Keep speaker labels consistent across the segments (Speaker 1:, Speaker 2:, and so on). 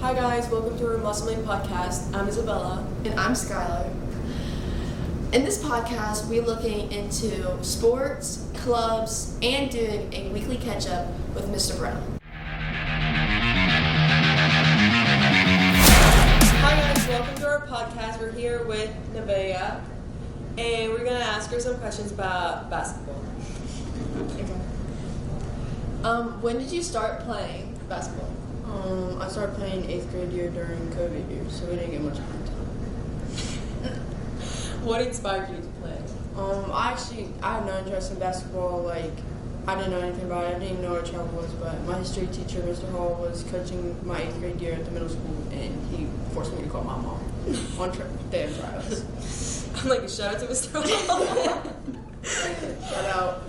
Speaker 1: Hi guys, welcome to our Musselman Podcast. I'm Isabella.
Speaker 2: And I'm Skyler.
Speaker 1: In this podcast, we're looking into sports, clubs, and doing a weekly catch-up with Mr. Brown. Hi guys, welcome to our podcast. We're here with Nevaeh, and we're going to ask her some questions about basketball. When did you start playing basketball?
Speaker 2: I started playing 8th grade year during COVID year, so we didn't get much playing time.
Speaker 1: What inspired you to play?
Speaker 2: I had no interest in basketball. I didn't know anything about it. I didn't even know what travel was, but my history teacher, Mr. Hall, was coaching my 8th grade year at the middle school, and he forced me to call my mom on day of trials.
Speaker 1: I'm like, shout out to Mr. Hall.
Speaker 2: Shout out.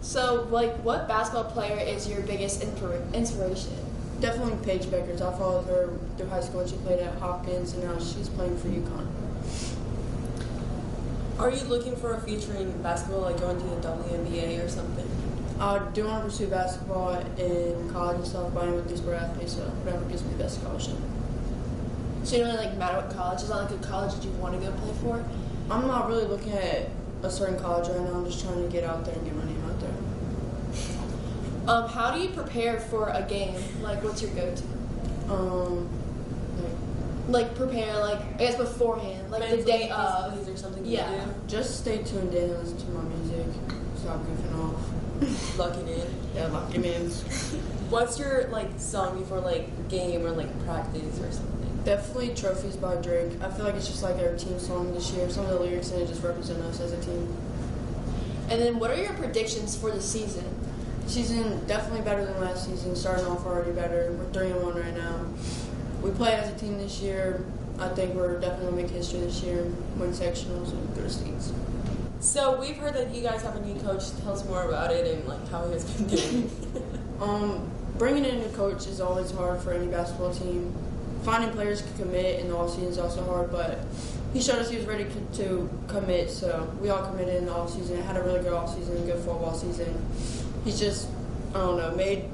Speaker 1: So, what basketball player is your biggest inspiration?
Speaker 2: Definitely Paige Beckers. I followed her through high school, and she played at Hopkins, and now she's playing for UConn.
Speaker 1: Are you looking for a future in basketball, like going to the WNBA or something?
Speaker 2: I do want to pursue basketball in college and stuff, but I'm with these sport athletes, so whatever gives me the best scholarship.
Speaker 1: So you don't really matter what college? Is that a college that you want to go play for?
Speaker 2: I'm not really looking at a certain college right now. I'm just trying to get out there and get my name out there.
Speaker 1: How do you prepare for a game? What's your go-to? Prepare, I guess beforehand, the day of.
Speaker 2: Or something
Speaker 1: Yeah.
Speaker 2: you do. Just stay tuned in and listen to my music. Stop goofing off.
Speaker 1: Locking in.
Speaker 2: Yeah, lock your mans.
Speaker 1: What's your, song before, game or, practice or something?
Speaker 2: Definitely Trophies by Drake. I feel like it's just our team song this year. Some of the lyrics in it just represent us as a team.
Speaker 1: And then what are your predictions for the season?
Speaker 2: Season definitely better than last season. Starting off already better. We're 3-1 right now. We play as a team this year. I think we're definitely going to make history this year, win sectionals, and go to states.
Speaker 1: So we've heard that you guys have a new coach. Tell us more about it and how he has been doing.
Speaker 2: Bringing in a new coach is always hard for any basketball team. Finding players to commit in the offseason is also hard, but he showed us he was ready to commit, so we all committed in the offseason. Had a really good offseason, a good football season. He's just, made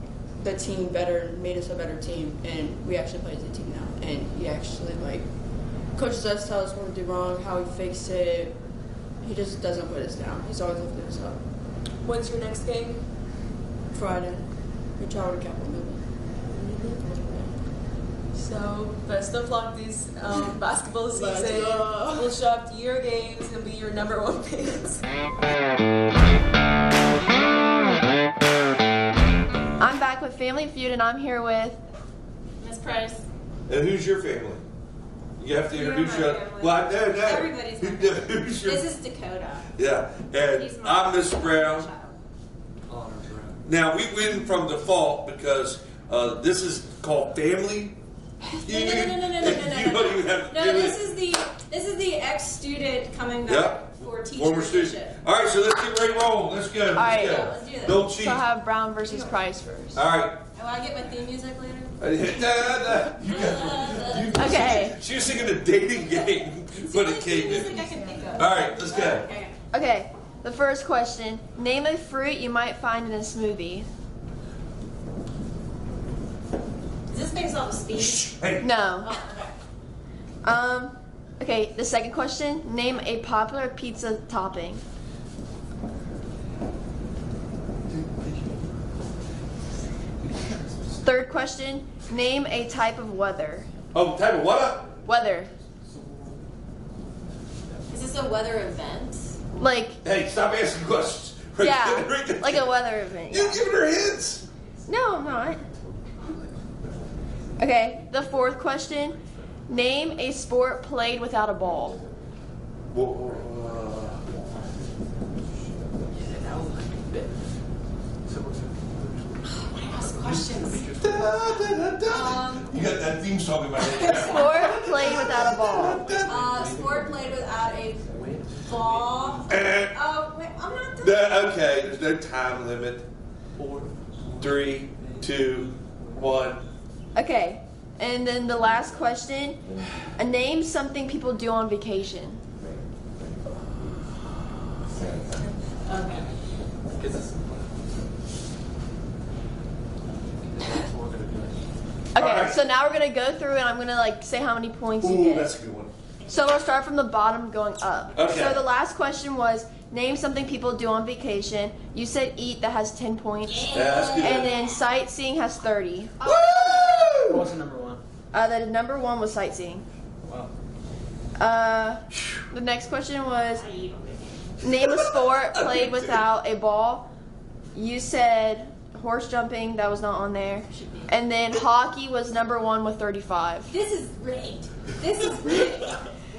Speaker 2: the team better, made us a better team, and we actually play as a team now. And he actually, coaches us, tells us what we do wrong, how we fix it. He just doesn't put us down. He's always lifting us up.
Speaker 1: When's your next game?
Speaker 2: Friday. We travel to Capital Midland.
Speaker 1: So, best of luck this basketball season.
Speaker 2: Let's go.
Speaker 1: We'll show up to your games. He'll be your number one fans. I'm back with Family Feud, and I'm here with
Speaker 3: Miss Price.
Speaker 4: And who's your family? You have to introduce your. Well, no.
Speaker 3: Everybody's my family.
Speaker 4: Who's your?
Speaker 3: This is Dakota.
Speaker 4: Yeah, and
Speaker 3: He's
Speaker 4: I'm Miss Brown.
Speaker 3: child.
Speaker 4: Now we win from default because this is called family.
Speaker 3: No.
Speaker 4: You don't even have to
Speaker 3: No,
Speaker 4: do
Speaker 3: this is the ex-student coming back
Speaker 4: Yep.
Speaker 3: for teacher
Speaker 4: Former
Speaker 3: position.
Speaker 4: student. All right, so let's get ready to roll. Let's go.
Speaker 1: right.
Speaker 4: Let's go.
Speaker 3: Yeah, let's do this.
Speaker 4: Don't cheat.
Speaker 1: So I have Brown versus Price first.
Speaker 4: All right.
Speaker 3: Oh, I get my theme music later.
Speaker 1: Okay.
Speaker 4: She was singing a dating game when it came
Speaker 3: Music
Speaker 4: in.
Speaker 3: I can think of.
Speaker 4: All right, let's go.
Speaker 3: Okay.
Speaker 1: Okay. The first question: name a fruit you might find in a smoothie.
Speaker 3: Is this based off of speed?
Speaker 4: Hey.
Speaker 1: No.
Speaker 3: Oh, okay.
Speaker 1: Okay. The second question: name a popular pizza topping. Third question: name a type of weather.
Speaker 4: Oh, type of what up?
Speaker 1: Weather.
Speaker 3: Is this a weather event?
Speaker 4: Hey, stop asking questions.
Speaker 1: Yeah, like a weather event.
Speaker 4: You're
Speaker 1: Yeah.
Speaker 4: giving her hints.
Speaker 1: No, I'm not. Okay, the fourth question. Name a sport played without a ball.
Speaker 3: Ask questions.
Speaker 4: You got that theme song in my head.
Speaker 1: Sport played without a ball.
Speaker 3: Sport played without a ball. Oh, wait, I'm not done.
Speaker 4: Okay, there's no time limit. 4, 3, 2, 1.
Speaker 1: Okay, and then the last question. Name something people do on vacation.
Speaker 3: Okay.
Speaker 1: Okay,
Speaker 4: right.
Speaker 1: so now we're gonna go through and I'm gonna say how many points you
Speaker 4: Ooh,
Speaker 1: get.
Speaker 4: that's a good one.
Speaker 1: So we'll start from the bottom going up.
Speaker 4: Okay.
Speaker 1: So the last question was name something people do on vacation. You said eat, that has 10 points.
Speaker 4: Yeah, that's good.
Speaker 1: And then sightseeing has 30.
Speaker 4: Woo!
Speaker 5: What was the number one?
Speaker 1: The number one was sightseeing.
Speaker 5: Wow.
Speaker 1: The next question was name a sport played without a ball. You said horse jumping, that was not on there. And then hockey was number one with 35.
Speaker 3: This is rigged. This is rigged.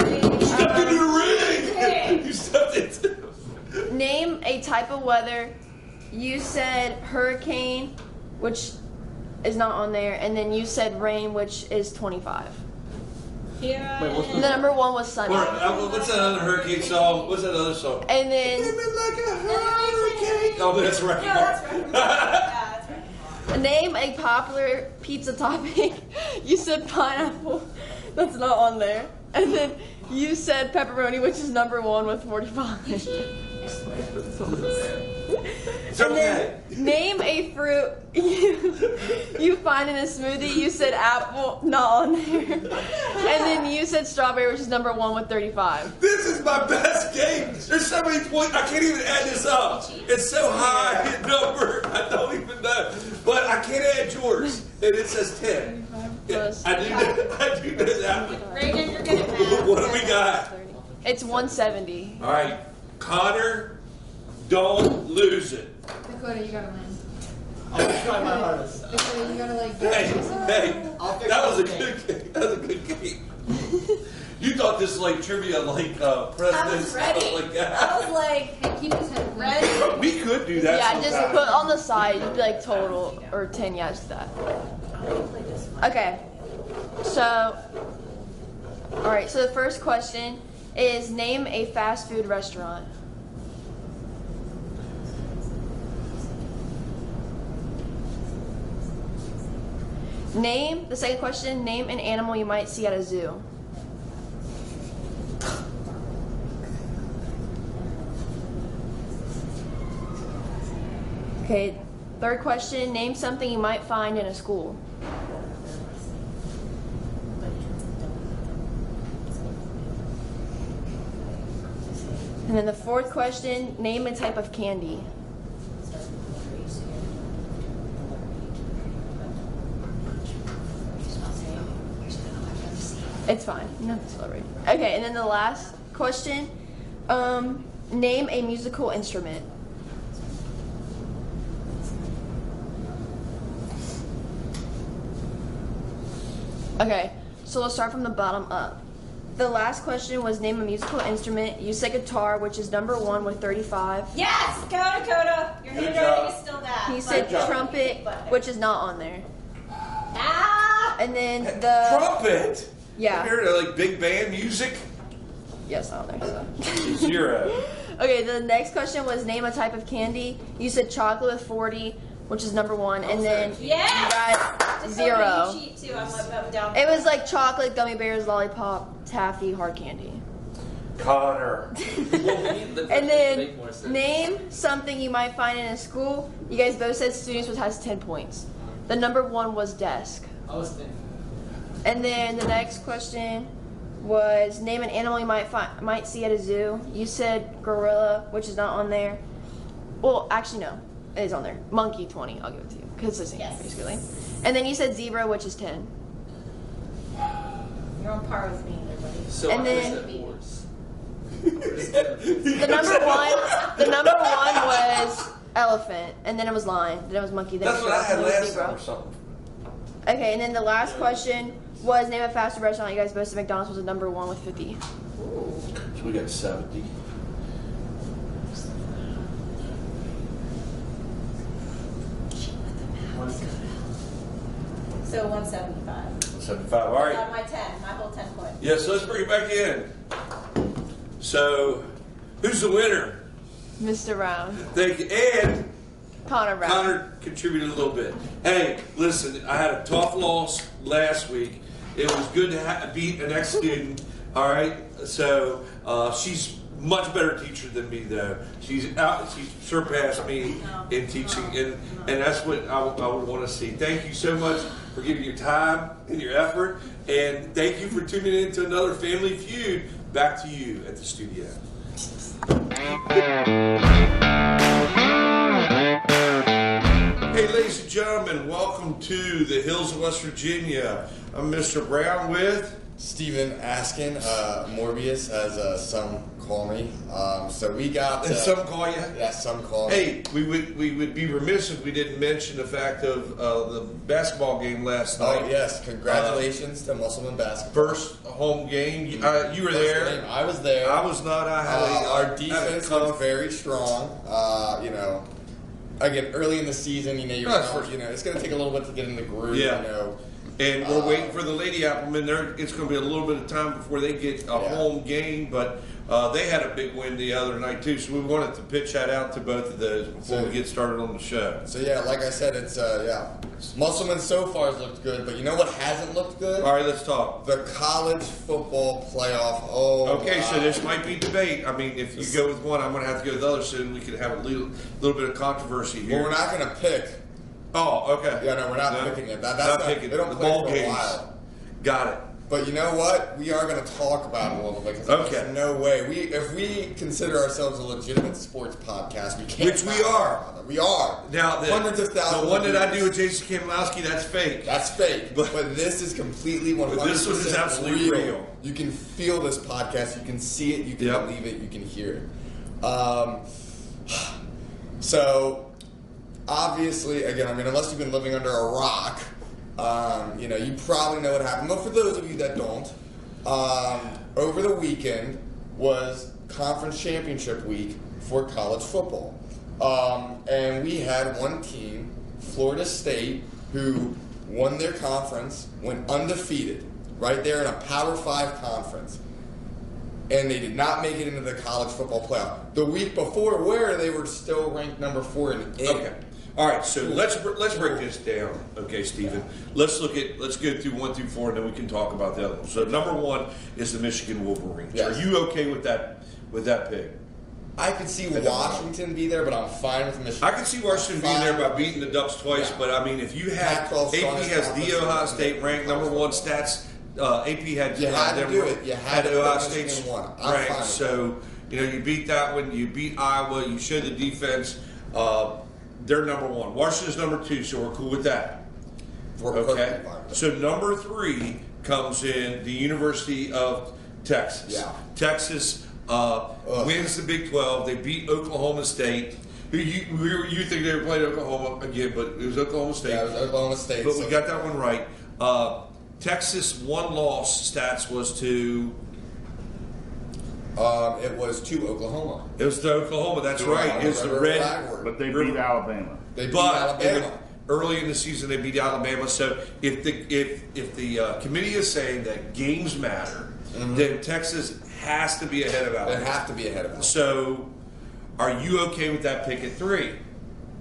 Speaker 4: You stepped into the ring! You stepped into
Speaker 1: Name a type of weather. You said hurricane, which is not on there. And then you said rain, which is 25.
Speaker 3: Yeah.
Speaker 5: Wait, what's
Speaker 1: The number one was sunny.
Speaker 4: What's that other hurricane song? What's that other song?
Speaker 1: And then
Speaker 4: Like a hurricane. Oh, that's right.
Speaker 3: No, that's right. Yeah, that's right.
Speaker 1: name a popular pizza topping. You said pineapple. That's not on there. And then you said pepperoni, which is number one with 45.
Speaker 4: It's
Speaker 1: And
Speaker 4: okay.
Speaker 1: then name a fruit you find in a smoothie. You said apple, not on there. And then you said strawberry, which is number one with 35.
Speaker 4: This is my best game. There's so many points. I can't even add this up. It's so high a number. I don't even know. But I can't add yours. And it says 10.
Speaker 1: Plus-
Speaker 4: I do know that.
Speaker 3: Reagan, you're good at math.
Speaker 4: What do we got?
Speaker 1: It's 170.
Speaker 4: All right. Connor, don't lose it.
Speaker 6: Dakota, you gotta win.
Speaker 5: I'll try my hardest.
Speaker 6: Dakota, you gotta
Speaker 4: Hey,
Speaker 5: I'll fix
Speaker 4: that was a
Speaker 5: the game.
Speaker 4: good game. That was a good game. You thought this was trivia presidents
Speaker 3: I was ready.
Speaker 4: stuff like that.
Speaker 3: I was like,
Speaker 6: Hey, keep his head clean.
Speaker 3: ready.
Speaker 4: We could do that
Speaker 1: Yeah, just
Speaker 4: sometime.
Speaker 1: put on the side. You'd be like total or 10 yes to that. Okay. So, all right. So the first question is name a fast food restaurant. The second question, name an animal you might see at a zoo. Okay, third question, name something you might find in a school. And then the fourth question, name a type of candy. It's fine. No, celebrate. Okay, and then the last question, name a musical instrument. Okay, so let's start from the bottom up. The last question was name a musical instrument. You said guitar, which is number one with 35.
Speaker 3: Yes, go Dakota. Your
Speaker 4: Good
Speaker 3: handwriting
Speaker 4: job.
Speaker 3: is still bad.
Speaker 1: He said
Speaker 3: but-
Speaker 1: trumpet, which is not on there.
Speaker 3: Ah!
Speaker 1: And then the
Speaker 4: Trumpet.
Speaker 1: yeah,
Speaker 4: Compared to big band music,
Speaker 1: yes, on there. So.
Speaker 4: 0.
Speaker 1: Okay, the next question was name a type of candy. You said chocolate with 40, which is number one, and then
Speaker 3: Yes!
Speaker 1: you got
Speaker 3: Dakota,
Speaker 1: 0.
Speaker 3: You cheat too. I'm down.
Speaker 1: It was like chocolate, gummy bears, lollipop, taffy, hard candy.
Speaker 4: Connor.
Speaker 1: And then name something you might find in a school. You guys both said students, which has 10 points. The number one was desk.
Speaker 5: I was thinking.
Speaker 1: And then the next question was name an animal you might see at a zoo. You said gorilla, which is not on there. Well, actually no, it is on there. Monkey 20. I'll give it to you because it's the same
Speaker 3: Yes.
Speaker 1: basically. And then you said zebra, which is 10.
Speaker 3: You're on par with me, everybody.
Speaker 5: So
Speaker 1: And
Speaker 5: I
Speaker 1: then-
Speaker 5: said horse.
Speaker 1: The number one was elephant, and then it was lion, then it was monkey, then
Speaker 4: That's
Speaker 1: it
Speaker 4: what
Speaker 1: was
Speaker 4: I had
Speaker 1: then it was
Speaker 4: last
Speaker 1: zebra.
Speaker 4: time or something.
Speaker 1: Okay, and then the last question was name a fast food restaurant. You guys both said McDonald's was the number one with 50.
Speaker 4: So we got 70.
Speaker 3: So 175.
Speaker 4: 75. All right.
Speaker 3: Got my 10. My whole 10 points.
Speaker 4: Yeah, so let's bring it back in. So, who's the winner?
Speaker 1: Mr. Brown,
Speaker 4: Thank you. And
Speaker 1: Connor Brown.
Speaker 4: Connor contributed a little bit. Hey, listen, I had a tough loss last week. It was good to beat an ex-student. All right, so she's much better teacher than me, though. She's surpassed me in teaching, and that's what I would want to see. Thank you so much for giving your time and your effort, and thank you for tuning in to another Family Feud. Back to you at the studio. Hey, ladies and gentlemen, welcome to the hills of West Virginia. I'm Mr. Brown with
Speaker 7: Steven Askin, Morbius, as some call me. So we got.
Speaker 4: And some call you?
Speaker 7: Yeah, some call me.
Speaker 4: Hey, we would be remiss if we didn't mention the fact of the basketball game last night.
Speaker 7: Oh, yes. Congratulations to Musselman Basketball.
Speaker 4: First home game. You were there.
Speaker 7: Game. I was there.
Speaker 4: I was not. I had
Speaker 7: our defense was very strong. Again, early in the season, it's going to take a little bit to get in the groove.
Speaker 4: Yeah. And we're waiting for the Lady Applemen. It's going to be a little bit of time before they get a home game, but they had a big win the other night too. So we wanted to pitch that out to both of those before we get started on the show.
Speaker 7: So like I said, it's Musselman so far has looked good, but you know what hasn't looked good?
Speaker 4: All right, let's talk.
Speaker 7: The college football playoff.
Speaker 4: Okay, so this might be debate. I mean, if you go with one, I'm going to have to go with the other, so we could have a little bit of controversy here.
Speaker 7: Well, we're not going to pick.
Speaker 4: Oh, okay.
Speaker 7: Yeah, no, we're not picking it. That's
Speaker 4: not picking.
Speaker 7: They don't
Speaker 4: the
Speaker 7: play
Speaker 4: ball
Speaker 7: for
Speaker 4: games.
Speaker 7: a while.
Speaker 4: Got it.
Speaker 7: But you know what? We are going to talk about it a little bit. Because there's no way. If we consider ourselves a legitimate sports podcast, we can't.
Speaker 4: Which we are.
Speaker 7: We are.
Speaker 4: Now,
Speaker 7: hundreds of thousands.
Speaker 4: The one that I do with Jason Kamlowski, that's fake.
Speaker 7: That's fake. But this is completely 100%
Speaker 4: this one is absolutely real.
Speaker 7: You can feel this podcast. You can see it. You can believe it. You can hear it. So. Obviously, again, unless you've been living under a rock, you probably know what happened. But for those of you that don't, over the weekend was conference championship week for college football. And we had one team, Florida State, who won their conference, went undefeated, right there in a Power 5 conference. And they did not make it into the college football playoff. The week before, where they were still ranked number 4 in it.
Speaker 4: Okay. All right, so let's break this down, okay, Stephen. Let's go through 1 through 4, and then we can talk about the other one. So number 1 is the Michigan Wolverines.
Speaker 7: Yes.
Speaker 4: Are you okay with that pick?
Speaker 7: I could see Washington be there, but I'm fine with Michigan.
Speaker 4: I could see Washington being there by beating the Ducks twice, but I mean, if you had AP has the Ohio State ranked number 1 stats. AP had
Speaker 7: you had to do it. You had to
Speaker 4: Ohio State's ranked. So you beat that one. You beat Iowa. You showed the defense. They're number 1. Washington's number 2, so we're cool with that. Okay. So number 3 comes in the University of Texas.
Speaker 7: Yeah.
Speaker 4: Texas wins the Big 12. They beat Oklahoma State. You think they were playing Oklahoma again, but it was Oklahoma State.
Speaker 7: Yeah, it was Oklahoma State.
Speaker 4: But we got that one right. Texas' one-loss stats was to.
Speaker 7: It was to Oklahoma.
Speaker 4: It was to Oklahoma. That's right. It was the red.
Speaker 8: But they beat Alabama.
Speaker 7: They beat Alabama.
Speaker 4: Early in the season, they beat Alabama. So if the committee is saying that games matter, then Texas has to be ahead of Alabama.
Speaker 7: They have to be ahead of Alabama.
Speaker 4: So, are you okay with that pick at 3?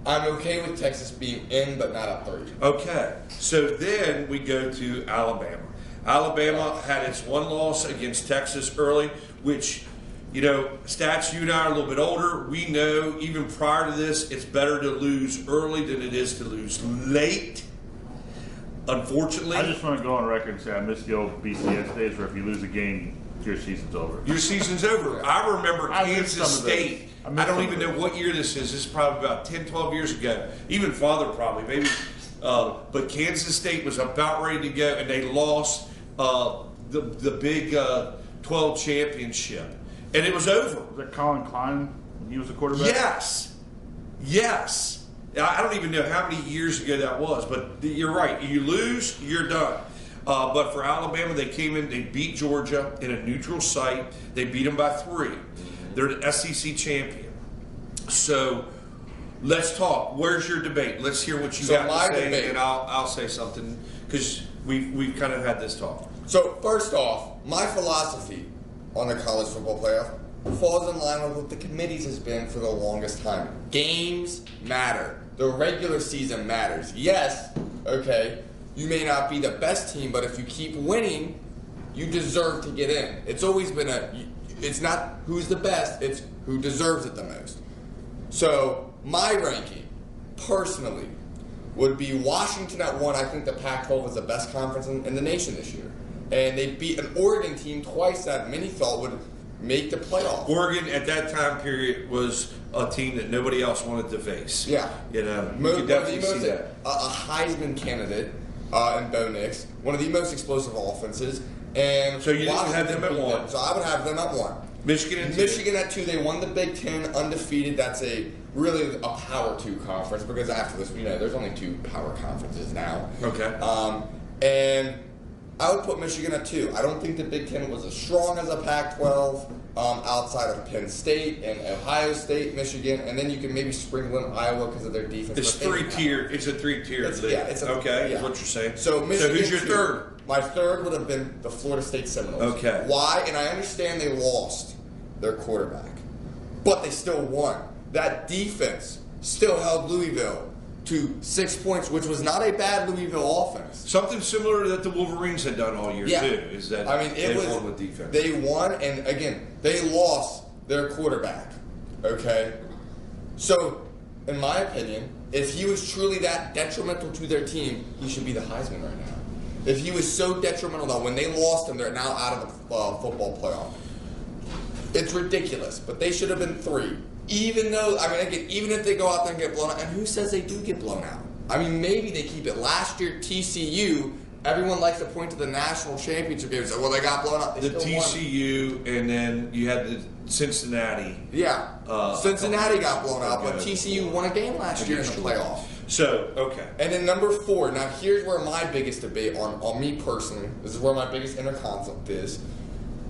Speaker 7: I'm okay with Texas being in, but not at 3.
Speaker 4: Okay. So then we go to Alabama. Alabama had its one loss against Texas early, which, stats, you and I are a little bit older. We know even prior to this, it's better to lose early than it is to lose late. Unfortunately.
Speaker 8: I just want to go on record and say I miss the old BCS days where if you lose a game, your season's over.
Speaker 4: Your season's over. I remember Kansas State. I don't even know what year this is. This is probably about 10, 12 years ago. Even farther probably, maybe. But Kansas State was about ready to go, and they lost the Big 12 championship. And it was over.
Speaker 8: Was that Colin Klein when he was the quarterback?
Speaker 4: Yes. I don't even know how many years ago that was, but you're right. You lose, you're done. But for Alabama, they came in, they beat Georgia in a neutral site. They beat them by 3. They're the SEC champion. So let's talk. Where's your debate? Let's hear what you got to say, and I'll say something because we've kind of had this talk.
Speaker 7: So first off, my philosophy on the college football playoff falls in line with what the committees has been for the longest time. Games matter. The regular season matters. Yes, okay, you may not be the best team, but if you keep winning, you deserve to get in. It's always been it's not who's the best, it's who deserves it the most. So my ranking, personally, would be Washington at 1. I think the Pac-12 was the best conference in the nation this year. And they beat an Oregon team twice that many thought would make the playoffs.
Speaker 4: Oregon at that time period was a team that nobody else wanted to face.
Speaker 7: Yeah.
Speaker 4: You can definitely see that.
Speaker 7: A Heisman candidate in Bo Nix, one of the most explosive offenses. And
Speaker 4: so you didn't have them at 1.
Speaker 7: So I would have them at 1. Michigan at 2. They won the Big Ten undefeated. That's really a Power 2 conference because after this, there's only 2 power conferences now.
Speaker 4: Okay.
Speaker 7: And I would put Michigan at 2. I don't think the Big Ten was as strong as a Pac-12 outside of Penn State and Ohio State, Michigan, and then you can maybe sprinkle in Iowa because of their defense.
Speaker 4: It's 3-tier. It's a 3-tier league.
Speaker 7: Yeah, it's
Speaker 4: okay.
Speaker 7: Yeah.
Speaker 4: Is what you're saying.
Speaker 7: So
Speaker 4: who's your
Speaker 7: 2.
Speaker 4: third?
Speaker 7: My third would have been the Florida State Seminoles.
Speaker 4: Okay.
Speaker 7: Why? And I understand they lost their quarterback, but they still won. That defense still held Louisville to 6 points, which was not a bad Louisville offense.
Speaker 4: Something similar that the Wolverines had done all year too. Is that
Speaker 7: it was
Speaker 4: won with defense.
Speaker 7: They won, and again, they lost their quarterback. Okay, so in my opinion, if he was truly that detrimental to their team, he should be the Heisman right now. If he was so detrimental that when they lost him, they're now out of the football playoff. It's ridiculous, but they should have been 3. Even though, even if they go out there and get blown out, and who says they do get blown out? Maybe they keep it. Last year, TCU, everyone likes to point to the national championship game and say, well, they got blown out. They
Speaker 4: the
Speaker 7: still
Speaker 4: TCU,
Speaker 7: won.
Speaker 4: and then you had the Cincinnati.
Speaker 7: Yeah. Cincinnati got blown out, but TCU won a game last year in the playoff.
Speaker 4: So, okay.
Speaker 7: And then number 4, now here's where my biggest debate on me personally, this is where my biggest inner conflict is.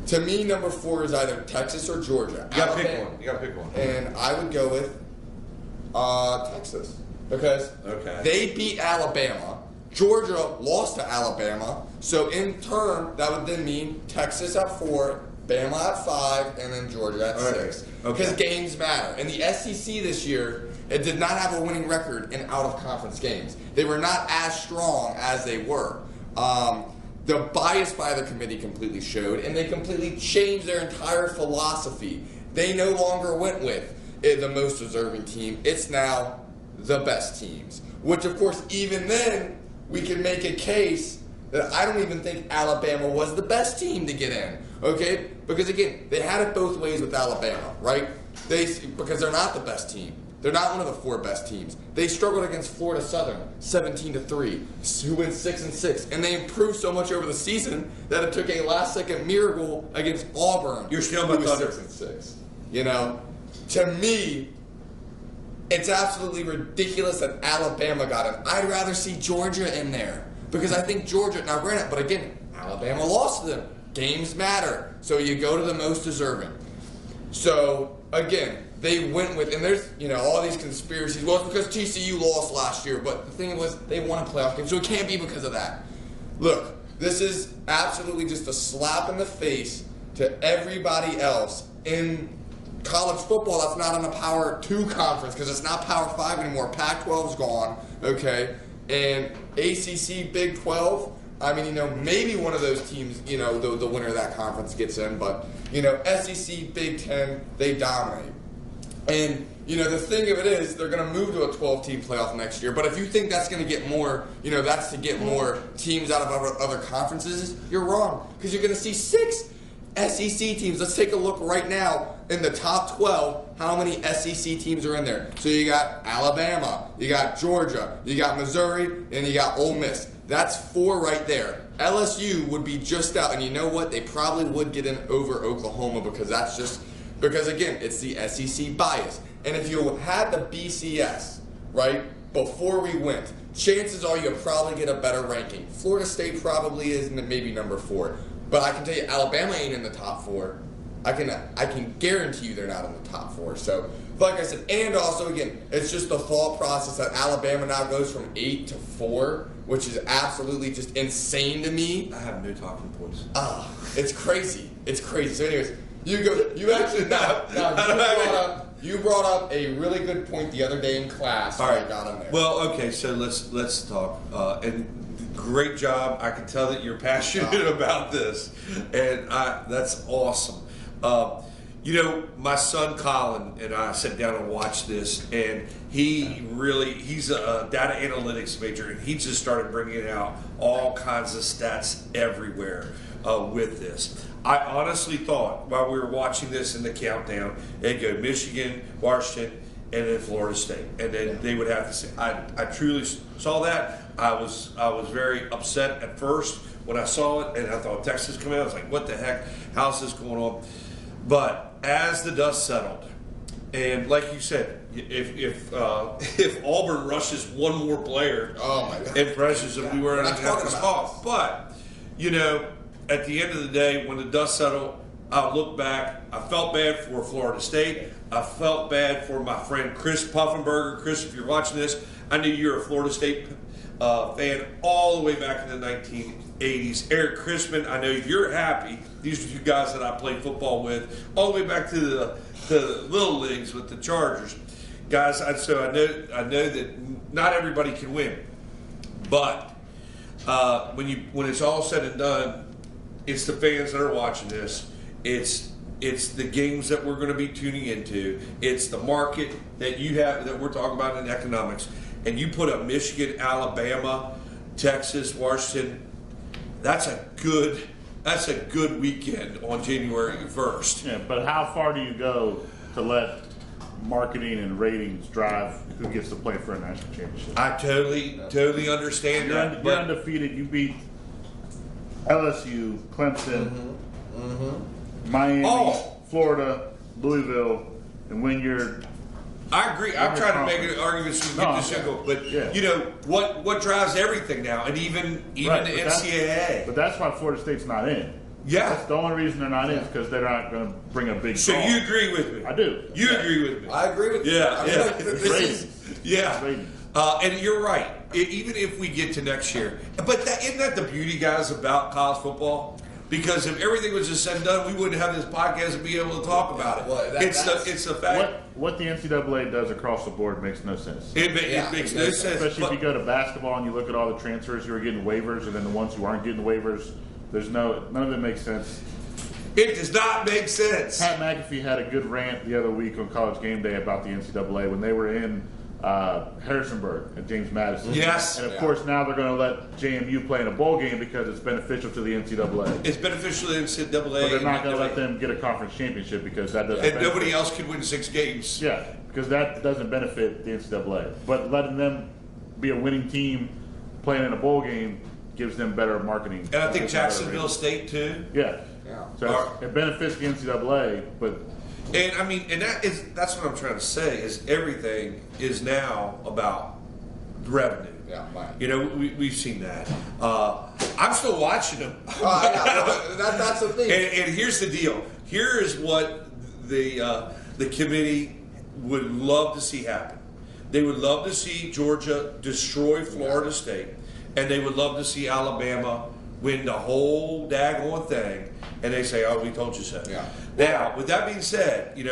Speaker 7: To me, number 4 is either Texas or Georgia.
Speaker 4: You gotta pick one.
Speaker 7: And I would go with Texas. Because they beat Alabama. Georgia lost to Alabama. So in turn, that would then mean Texas at 4, Bama at 5, and then Georgia at 6. Because games matter. And the SEC this year, it did not have a winning record in out-of-conference games. They were not as strong as they were. The bias by the committee completely showed, and they completely changed their entire philosophy. They no longer went with the most deserving team. It's now the best teams. Which, of course, even then, we can make a case that I don't even think Alabama was the best team to get in. Okay? Because, again, they had it both ways with Alabama, right? Because they're not the best team. They're not one of the 4 best teams. They struggled against Florida Southern, 17-3, who went 6-6, and they improved so much over the season that it took a last-second miracle against Auburn.
Speaker 4: You're still
Speaker 7: who
Speaker 4: about
Speaker 7: was 6-6. To me, it's absolutely ridiculous that Alabama got in. I'd rather see Georgia in there because I think Georgia. Now, granted, but again, Alabama lost to them. Games matter, so you go to the most deserving. So again. They went with, and there's, all these conspiracies. Well, it's because TCU lost last year, but the thing was, they won a playoff game, so it can't be because of that. Look, this is absolutely just a slap in the face to everybody else in college football that's not in a Power 2 conference, because it's not Power 5 anymore. Pac-12's gone, okay? And ACC, Big 12, maybe one of those teams, the winner of that conference gets in, but, SEC, Big 10, they dominate. And, the thing of it is, they're going to move to a 12-team playoff next year. But if you think that's going to get more, that's to get more teams out of other conferences, you're wrong. Because you're going to see 6 SEC teams. Let's take a look right now in the top 12, how many SEC teams are in there. So you got Alabama, you got Georgia, you got Missouri, and you got Ole Miss. That's 4 right there. LSU would be just out. And you know what? They probably would get in over Oklahoma because, again, it's the SEC bias. And if you had the BCS, right, before we went, chances are you'll probably get a better ranking. Florida State probably is maybe number 4. But I can tell you, Alabama ain't in the top 4. I can guarantee you they're not in the top 4. So, like I said, and also, again, it's just the thought process that Alabama now goes from 8 to 4, which is absolutely just insane to me.
Speaker 4: I have no talking points.
Speaker 7: It's crazy. It's crazy. So anyways, you brought up a really good point the other day in class.
Speaker 4: All right.
Speaker 7: I got on there.
Speaker 4: Well, okay, so let's talk. And great job. I can tell that you're passionate about this, and that's awesome. My son Colin and I sat down and watched this, and he's a data analytics major, and he just started bringing out all kinds of stats everywhere with this. I honestly thought while we were watching this in the countdown, it'd go Michigan, Washington, and then Florida State, and then they would have to say. I truly saw that. I was very upset at first when I saw it, and I thought Texas coming out. I was like, what the heck? How's this going on? But as the dust settled, and like you said, if Auburn rushes one more player,
Speaker 7: oh my God,
Speaker 4: and pressures them, we weren't going to have to talk. But at the end of the day, when the dust settled, I look back. I felt bad for Florida State. I felt bad for my friend Chris Puffenberger. Chris, if you're watching this, I knew you're a Florida State fan all the way back in the 1980s. Eric Crispin, I know you're happy. These are two guys that I played football with all the way back to the little leagues with the Chargers. Guys, so I know that not everybody can win. But when it's all said and done, it's the fans that are watching this. It's the games that we're going to be tuning into. It's the market that you have that we're talking about in economics. And you put a Michigan, Alabama, Texas, Washington. That's a good weekend on January 1st.
Speaker 8: Yeah, but how far do you go to let marketing and ratings drive who gets to play for a national championship?
Speaker 4: I totally understand that.
Speaker 8: You're undefeated. You beat LSU, Clemson, Miami, Florida, Louisville, and when you're...
Speaker 4: I agree. I'm trying to make an argument so we get this single, but what drives everything now, and even the NCAA.
Speaker 8: But that's why Florida State's not in.
Speaker 4: Yeah,
Speaker 8: that's the only reason they're not in is because they're not going to bring a big.
Speaker 4: So
Speaker 8: draw.
Speaker 4: you agree with me?
Speaker 8: I do.
Speaker 4: You agree with me?
Speaker 7: I agree with you.
Speaker 4: Yeah. And you're right. Even if we get to next year, but isn't that the beauty, guys, about college football? Because if everything was just said and done, we wouldn't have this podcast and be able to talk about it.
Speaker 7: Well,
Speaker 4: it's the fact.
Speaker 8: What the NCAA does across the board makes no sense.
Speaker 4: It makes no sense.
Speaker 8: Especially if you go to basketball and you look at all the transfers who are getting waivers and then the ones who aren't getting waivers. None of it makes sense.
Speaker 4: It does not make sense.
Speaker 8: Pat McAfee had a good rant the other week on College Game Day about the NCAA when they were in Harrisonburg at James Madison.
Speaker 4: Yes.
Speaker 8: And of course now they're going to let JMU play in a bowl game because it's beneficial to the NCAA.
Speaker 4: It's beneficial to the NCAA.
Speaker 8: But they're not going to let them get a conference championship because that doesn't.
Speaker 4: And nobody else can win 6 games.
Speaker 8: Yeah, because that doesn't benefit the NCAA. But letting them be a winning team playing in a bowl game gives them better marketing.
Speaker 4: And I think Jacksonville State too.
Speaker 8: Yeah. So it benefits the NCAA, but.
Speaker 4: And I mean, that's what I'm trying to say is everything is now about revenue.
Speaker 7: Yeah, right.
Speaker 4: We've seen that. I'm still watching them.
Speaker 7: That's the thing.
Speaker 4: And here's the deal. Here is what the committee would love to see happen. They would love to see Georgia destroy Florida State, and they would love to see Alabama win the whole daggone thing. And they say, "Oh, we told you so."
Speaker 7: Yeah.
Speaker 4: Now, with that being said, you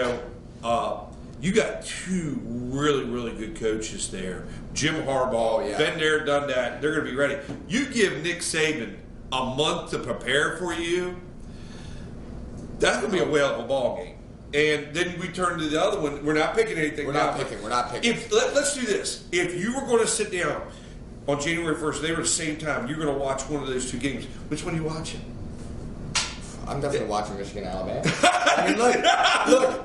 Speaker 4: got 2 really, really good coaches there. Jim Harbaugh, been there, done that. They're going to be ready. You give Nick Saban a month to prepare for you, that's going to be a whale of a ball game. And then we turn to the other one. We're not picking anything.
Speaker 7: We're not picking.
Speaker 4: Let's do this. If you were going to sit down on January 1st, they were at the same time, you're going to watch one of those 2 games. Which one are you watching?
Speaker 7: I'm definitely watching Michigan, Alabama. I mean, look.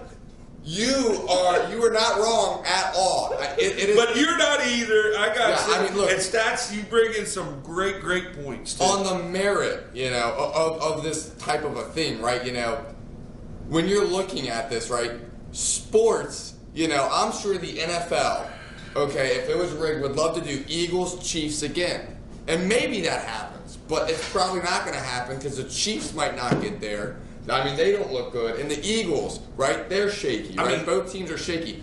Speaker 7: You are not wrong at all. It is,
Speaker 4: but you're not either. I got you.
Speaker 7: I mean, look.
Speaker 4: And stats, you bring in some great points too.
Speaker 7: On the merit, of this type of a thing, right? When you're looking at this, right? Sports, I'm sure the NFL, okay, if it was rigged, would love to do Eagles, Chiefs again. And maybe that happens, but it's probably not going to happen because the Chiefs might not get there. I mean, they don't look good. And the Eagles, right, they're shaky, right? I mean, both teams are shaky.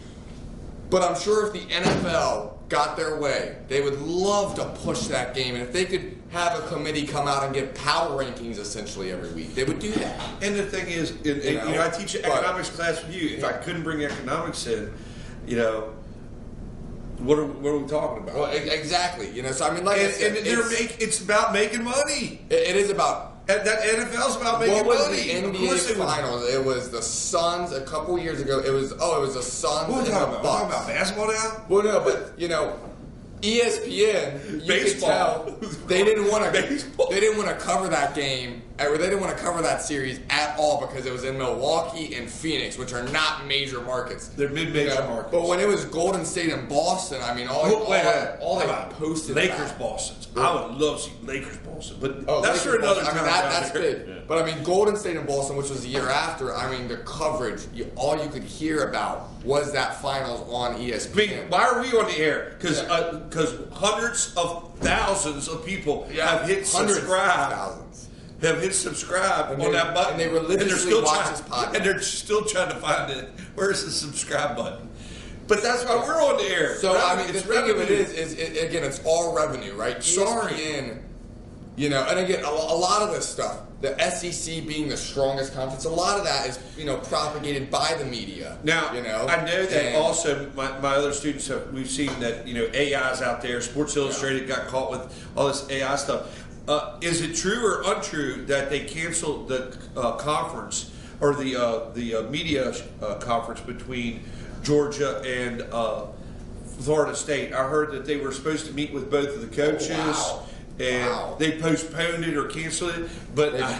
Speaker 7: But I'm sure if the NFL got their way, they would love to push that game. And if they could have a committee come out and get power rankings essentially every week, they would do that.
Speaker 4: And the thing is, I teach an economics class with you. If I couldn't bring economics in, what are we talking about?
Speaker 7: Well, exactly. So I mean, like I said,
Speaker 4: it's about making money.
Speaker 7: It is about.
Speaker 4: And that NFL's about making
Speaker 7: What was
Speaker 4: money.
Speaker 7: the
Speaker 4: Of course
Speaker 7: NBA
Speaker 4: they would.
Speaker 7: Finals? It was the Suns a couple years ago. It was the Suns
Speaker 4: What are
Speaker 7: and
Speaker 4: we
Speaker 7: the
Speaker 4: talking about? We're talking
Speaker 7: Bucks.
Speaker 4: about basketball now?
Speaker 7: Well, no, but ESPN, you
Speaker 4: Baseball.
Speaker 7: could tell they didn't want to.
Speaker 4: Baseball.
Speaker 7: They didn't want to cover that game, or they didn't want to cover that series at all because it was in Milwaukee and Phoenix, which are not major markets.
Speaker 4: They're mid-major markets.
Speaker 7: But when it was Golden State and Boston, I mean, all
Speaker 4: How
Speaker 7: they
Speaker 4: about
Speaker 7: posted
Speaker 4: Lakers
Speaker 7: about.
Speaker 4: Boston. I would love to see Lakers Boston, but
Speaker 7: Oh,
Speaker 4: that's for
Speaker 7: Lakers,
Speaker 4: another
Speaker 7: Boston.
Speaker 4: time.
Speaker 7: I mean,
Speaker 4: down
Speaker 7: that's
Speaker 4: there.
Speaker 7: big. But I mean, Golden State and Boston, which was the year after, I mean, the coverage, all you could hear about was that finals on
Speaker 4: I
Speaker 7: ESPN.
Speaker 4: mean, why are we on the air? Because
Speaker 7: Yeah.
Speaker 4: hundreds of thousands of people have hit
Speaker 7: hundreds of
Speaker 4: subscribe.
Speaker 7: thousands.
Speaker 4: Have hit subscribe
Speaker 7: And
Speaker 4: on
Speaker 7: they-
Speaker 4: that button,
Speaker 7: and they religiously
Speaker 4: they're still
Speaker 7: watch
Speaker 4: trying,
Speaker 7: this podcast.
Speaker 4: and they're still trying to find it. Where's the subscribe button? But that's why we're on the air.
Speaker 7: So I mean, the
Speaker 4: It's
Speaker 7: thing of it
Speaker 4: revenue.
Speaker 7: is again, it's all revenue, right?
Speaker 4: Sorry.
Speaker 7: ESPN, and again, a lot of this stuff, the SEC being the strongest conference, a lot of that is propagated by the media.
Speaker 4: Now,
Speaker 7: I know
Speaker 4: that
Speaker 7: and-
Speaker 4: also my other students we've seen that AI's out there. Sports Illustrated got caught with all this AI stuff. Is it true or untrue that they canceled the conference or the media conference between Georgia and Florida State? I heard that they were supposed to meet with both of the coaches.
Speaker 7: Wow.
Speaker 4: And
Speaker 7: Wow.
Speaker 4: they postponed it or canceled it, but I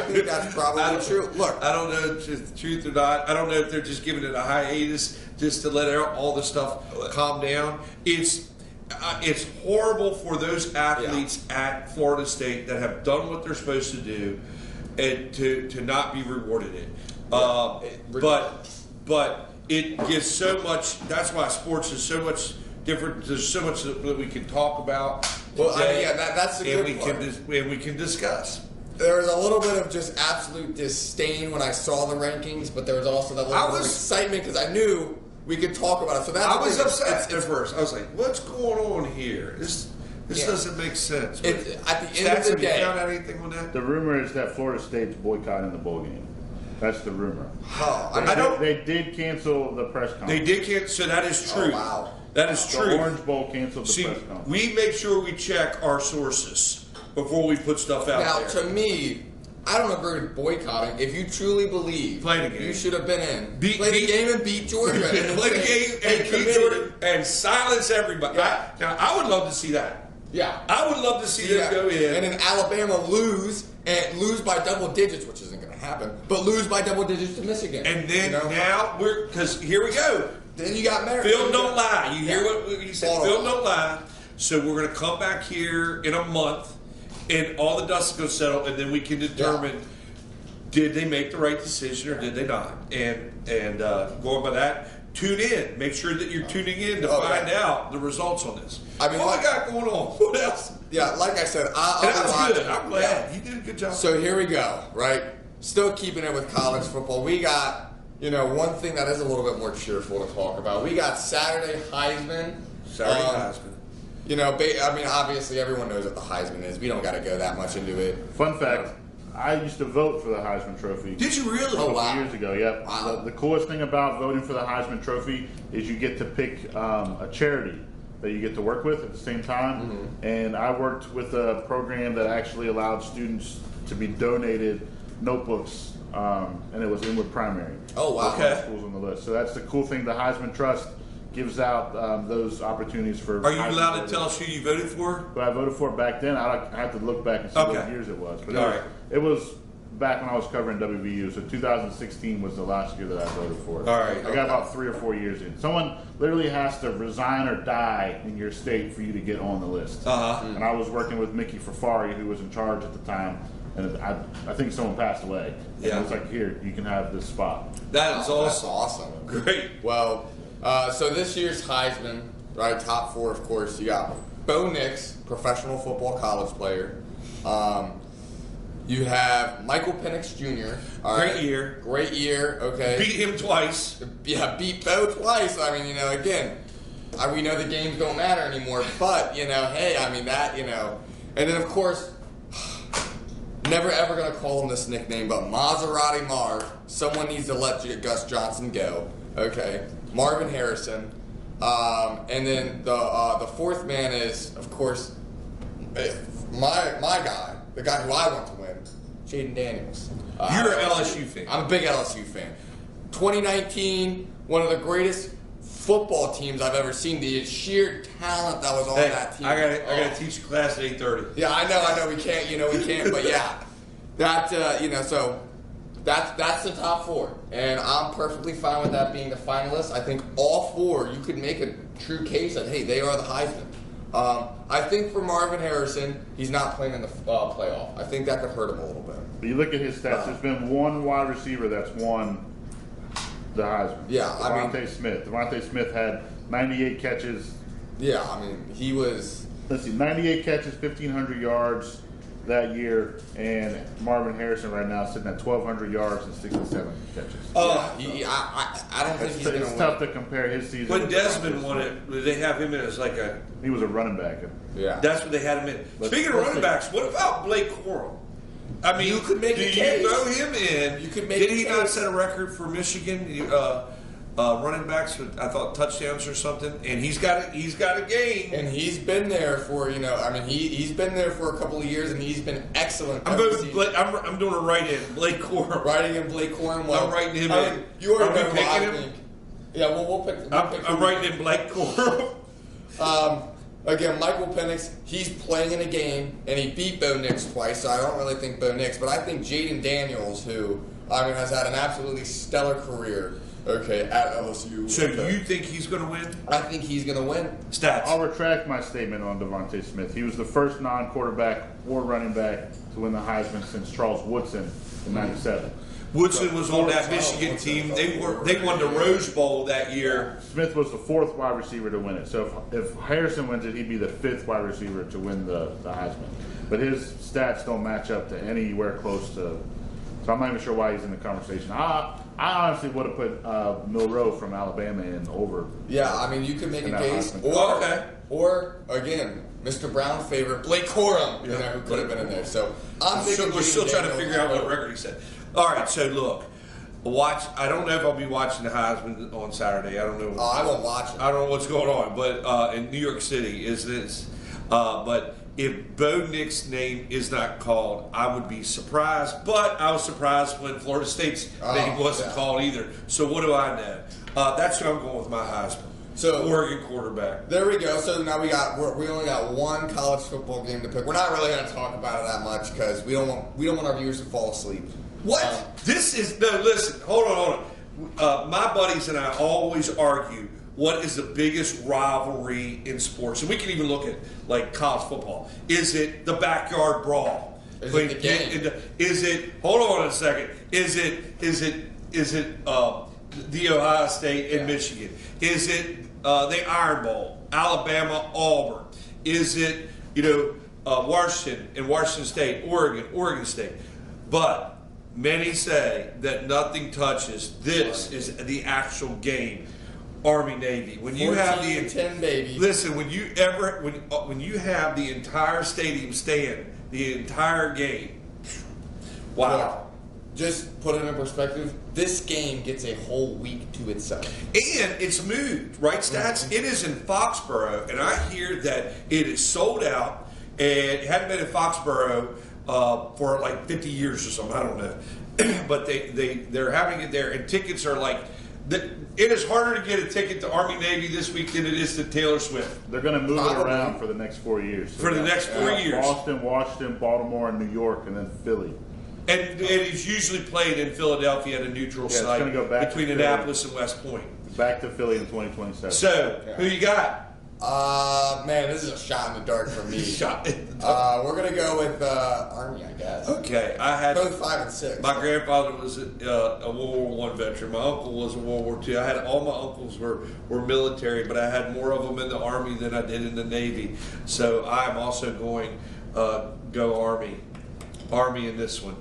Speaker 7: think that's probably true. Look,
Speaker 4: I don't know if it's the truth or not. I don't know if they're just giving it a hiatus just to let all the stuff calm down. It's horrible for those athletes at Florida State that have done what they're supposed to do, and to not be rewarded it. But it gives so much. That's why sports is so much different. There's so much that we can talk about.
Speaker 7: Well,
Speaker 4: today,
Speaker 7: that's the
Speaker 4: and
Speaker 7: good part.
Speaker 4: and we can discuss.
Speaker 7: There was a little bit of just absolute disdain when I saw the rankings, but there was also that little bit of excitement because I knew we could talk about it. So that's
Speaker 4: I
Speaker 7: the
Speaker 4: was
Speaker 7: thing.
Speaker 4: upset at first. I was like, "What's going on here? This doesn't make sense."
Speaker 7: At the end of
Speaker 4: Stats,
Speaker 7: the
Speaker 4: have you
Speaker 7: day,
Speaker 4: found out anything on that?
Speaker 8: The rumor is that Florida State's boycotting the bowl game. That's the rumor.
Speaker 7: I
Speaker 8: They did cancel the press conference.
Speaker 4: They did cancel. So that is true.
Speaker 7: Oh, wow.
Speaker 4: That is
Speaker 8: The
Speaker 4: true.
Speaker 8: Orange Bowl canceled the
Speaker 4: See,
Speaker 8: press conference.
Speaker 4: we make sure we check our sources before we put stuff out
Speaker 7: Now,
Speaker 4: there.
Speaker 7: to me, I don't agree with boycotting. If you truly believe
Speaker 4: Play the game.
Speaker 7: you should have been in,
Speaker 4: Beat-
Speaker 7: play the
Speaker 4: beat-
Speaker 7: game and beat Georgia. And
Speaker 4: Play the game
Speaker 7: hey,
Speaker 4: and keep
Speaker 7: committee.
Speaker 4: Jordan and silence everybody.
Speaker 7: Yeah.
Speaker 4: Now, I would love to see that.
Speaker 7: Yeah.
Speaker 4: I would love to see them go in.
Speaker 7: And then Alabama lose by double digits, which isn't going to happen, but lose by double digits to Michigan.
Speaker 4: And then
Speaker 7: You know?
Speaker 4: now because here we go.
Speaker 7: Then you got Maryland.
Speaker 4: Film don't lie. You hear
Speaker 7: Yeah.
Speaker 4: what he said?
Speaker 7: Fall
Speaker 4: Film
Speaker 7: don't
Speaker 4: don't lie. So we're going to come back here in a month, and all the dust is going to settle, and then we can determine did they make the right decision or did they not. And going by that, tune in. Make sure that you're tuning in to find out the results on this.
Speaker 7: I mean,
Speaker 4: what we got going on? What else?
Speaker 7: Yeah, like I said,
Speaker 4: And that's
Speaker 7: I'll
Speaker 4: good. I'm glad
Speaker 7: Yeah.
Speaker 4: you did a good job.
Speaker 7: So here we go, right? Still keeping it with college football. We got, one thing that is a little bit more cheerful to talk about. We got Saturday Heisman.
Speaker 4: Heisman.
Speaker 7: Obviously everyone knows what the Heisman is. We don't got to go that much into it.
Speaker 8: Fun fact, I used to vote for the Heisman Trophy.
Speaker 4: Did you really?
Speaker 7: Oh,
Speaker 8: A
Speaker 7: wow.
Speaker 8: few years ago, yep.
Speaker 7: Wow.
Speaker 8: The coolest thing about voting for the Heisman Trophy is you get to pick a charity that you get to work with at the same time.
Speaker 7: Mm-hmm.
Speaker 8: And I worked with a program that actually allowed students to be donated notebooks, and it was Inwood Primary.
Speaker 7: Oh, wow.
Speaker 8: One of the schools on the list. So that's the cool thing. The Heisman Trust gives out those opportunities for.
Speaker 4: Are you
Speaker 8: Heisman
Speaker 4: allowed to
Speaker 8: voters.
Speaker 4: tell us who you voted for?
Speaker 8: But I voted for it back then. I have to look back and see what
Speaker 4: Okay.
Speaker 8: years it was. But
Speaker 4: All right.
Speaker 8: it was back when I was covering WVU. So 2016 was the last year that I voted for it.
Speaker 4: All right.
Speaker 8: I got about 3 or 4 years in. Someone literally has to resign or die in your state for you to get on the list.
Speaker 4: Uh-huh.
Speaker 8: And I was working with Mickey Fafari, who was in charge at the time. And I think someone passed away.
Speaker 4: Yeah.
Speaker 8: And it's like, here, you can have this spot.
Speaker 4: That is
Speaker 7: That's
Speaker 4: awesome.
Speaker 7: awesome.
Speaker 4: Great.
Speaker 7: Well, so this year's Heisman, right? Top 4, of course. You got Bo Nix, professional football college player. You have Michael Penix Jr. all
Speaker 4: Great
Speaker 7: right?
Speaker 4: year.
Speaker 7: Great year. Okay.
Speaker 4: Beat him twice.
Speaker 7: Yeah, beat Bo twice. I mean, again, we know the games don't matter anymore, but, hey, I mean, that, And then, of course, never ever going to call him this nickname, but Maserati Marv. Someone needs to let Gus Johnson go. Okay. Marvin Harrison. And then the fourth man is, of course, my guy, the guy who I want to win, Jaden Daniels.
Speaker 4: You're an LSU fan.
Speaker 7: I'm a big LSU fan. 2019, one of the greatest football teams I've ever seen. The sheer talent that was on that team.
Speaker 4: I gotta teach a class at 8:30.
Speaker 7: Yeah, I know. We can't. But yeah, that so that's the top 4, and I'm perfectly fine with that being the finalists. I think all 4, you could make a true case that hey, they are the Heisman. I think for Marvin Harrison, he's not playing in the playoff. I think that could hurt him a little bit.
Speaker 8: But you look at his stats. There's been one wide receiver that's won the Heisman.
Speaker 7: Yeah,
Speaker 8: Devontae Smith. Devontae Smith had 98 catches.
Speaker 7: Yeah, I mean, he was.
Speaker 8: Let's see, 98 catches, 1,500 yards that year, and Marvin Harrison right now is sitting at 1,200 yards and 67 catches.
Speaker 7: I don't think he's going to win.
Speaker 8: It's tough to compare his season.
Speaker 4: When Desmond won it, did they have him in as like a?
Speaker 8: He was a running back.
Speaker 7: Yeah,
Speaker 4: that's what they had him in. Speaking of running backs, what about Blake Corum? I mean,
Speaker 7: you could make a case.
Speaker 4: You throw him in?
Speaker 7: You could make.
Speaker 4: Did he not set a record for Michigan running backs with touchdowns or something? And he's got a game.
Speaker 7: And he's been there for he's been there for a couple of years, and he's been excellent.
Speaker 4: I'm doing a write-in, Blake Corum.
Speaker 7: Writing in Blake Corum.
Speaker 4: Well, I'm writing him in.
Speaker 7: You already know
Speaker 4: picking
Speaker 7: him. Yeah, we'll pick.
Speaker 4: I'm writing in Blake Corum.
Speaker 7: Again, Michael Penix, he's playing in a game, and he beat Bo Nix twice, so I don't really think Bo Nix, but I think Jaden Daniels, who, has had an absolutely stellar career, at LSU.
Speaker 4: So you think he's going to win?
Speaker 7: I think he's going to win.
Speaker 4: Stats.
Speaker 8: I'll retract my statement on Devontae Smith. He was the first non-quarterback or running back to win the Heisman since Charles Woodson in '97.
Speaker 4: Woodson was on that Michigan team. They won the Rose Bowl that year.
Speaker 8: Smith was the 4th wide receiver to win it. So if Harrison wins it, he'd be the 5th wide receiver to win the Heisman. But his stats don't match up to anywhere close to. So I'm not even sure why he's in the conversation. I honestly would have put Milroe from Alabama in over.
Speaker 7: Yeah, you could make a case.
Speaker 8: Heisman.
Speaker 7: Or again, Mr. Brown favorite Blake Corum, who could have been in there. So
Speaker 4: we're still trying to figure out what record he said. All right, so look, I don't know if I'll be watching the Heisman on Saturday. I don't know.
Speaker 7: I won't watch it.
Speaker 4: I don't know what's going on, but in New York City is this. But if Bo Nix's name is not called, I would be surprised. But I was surprised when Florida State's name wasn't called either. So what do I know? That's who I'm going with my Heisman. So Oregon quarterback.
Speaker 7: There we go. So now we only got one college football game to pick. We're not really going to talk about it that much because we don't want our viewers to fall asleep.
Speaker 4: What? Listen. Hold on. My buddies and I always argue what is the biggest rivalry in sports, and we can even look at like college football. Is it the backyard brawl?
Speaker 7: Is it the game?
Speaker 4: Is it? Hold on a second. Is it the Ohio State and Michigan? Is it the Iron Bowl, Alabama, Auburn? Is it Washington and Washington State, Oregon State? But many say that nothing touches. This is the actual game. Army Navy. When you have the
Speaker 7: 10 baby.
Speaker 4: Listen, when you have the entire stadium stand the entire game. Wow.
Speaker 7: Look, just put it in perspective, this game gets a whole week to itself.
Speaker 4: And it's moved, right, Stats? Mm-hmm. It is in Foxborough, and I hear that it is sold out, and it hadn't been in Foxborough for like 50 years or something. I don't know. But they're having it there, and tickets are like, it is harder to get a ticket to Army Navy this week than it is to Taylor Swift.
Speaker 8: They're going to move it around for the next 4 years.
Speaker 4: For the next 4 years.
Speaker 8: Boston, Washington, Baltimore, and New York, and then Philly.
Speaker 4: And it's usually played in Philadelphia at a neutral site between Annapolis and West Point.
Speaker 8: Back to Philly in 2027.
Speaker 4: So, who you got?
Speaker 7: Man, this is a shot in the dark for me. We're going to go with Army, I guess.
Speaker 4: Okay. I had
Speaker 7: both 5 and 6.
Speaker 4: My grandfather was a World War I veteran. My uncle was a World War II. I had all my uncles were military, but I had more of them in the Army than I did in the Navy. So I'm also going go Army. Army in this one.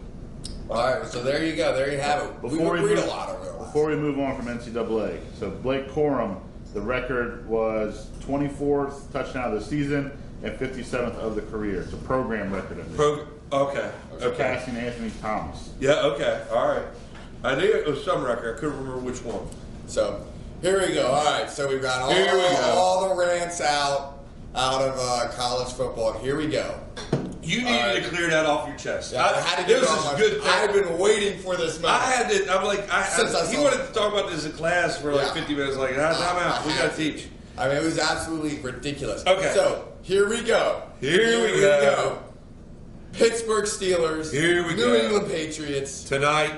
Speaker 7: All right, so there you go. There you have it. Before
Speaker 8: we move on from NCAA, so Blake Corum, the record was 24th touchdown of the season and 57th of the career. It's a program record.
Speaker 4: Okay.
Speaker 8: Surpassing Anthony Thomas.
Speaker 4: Yeah, okay. All right. I knew it was some record. I couldn't remember which one.
Speaker 7: So, here we go. All right, so we've got all the rants out of college football. And here we go.
Speaker 4: You needed to clear that off your chest.
Speaker 7: Yeah, I had to get
Speaker 4: this
Speaker 7: it
Speaker 4: is
Speaker 7: off my
Speaker 4: good.
Speaker 7: chest. I had been waiting for this moment.
Speaker 4: I had to. I'm like, he wanted to talk about this in class for like 50 minutes. Like, time out. We got to teach.
Speaker 7: I mean, it was absolutely ridiculous.
Speaker 4: Okay.
Speaker 7: So, here we go.
Speaker 4: Here we go.
Speaker 7: Pittsburgh Steelers.
Speaker 4: Here we
Speaker 7: New
Speaker 4: go.
Speaker 7: England Patriots.
Speaker 4: Tonight,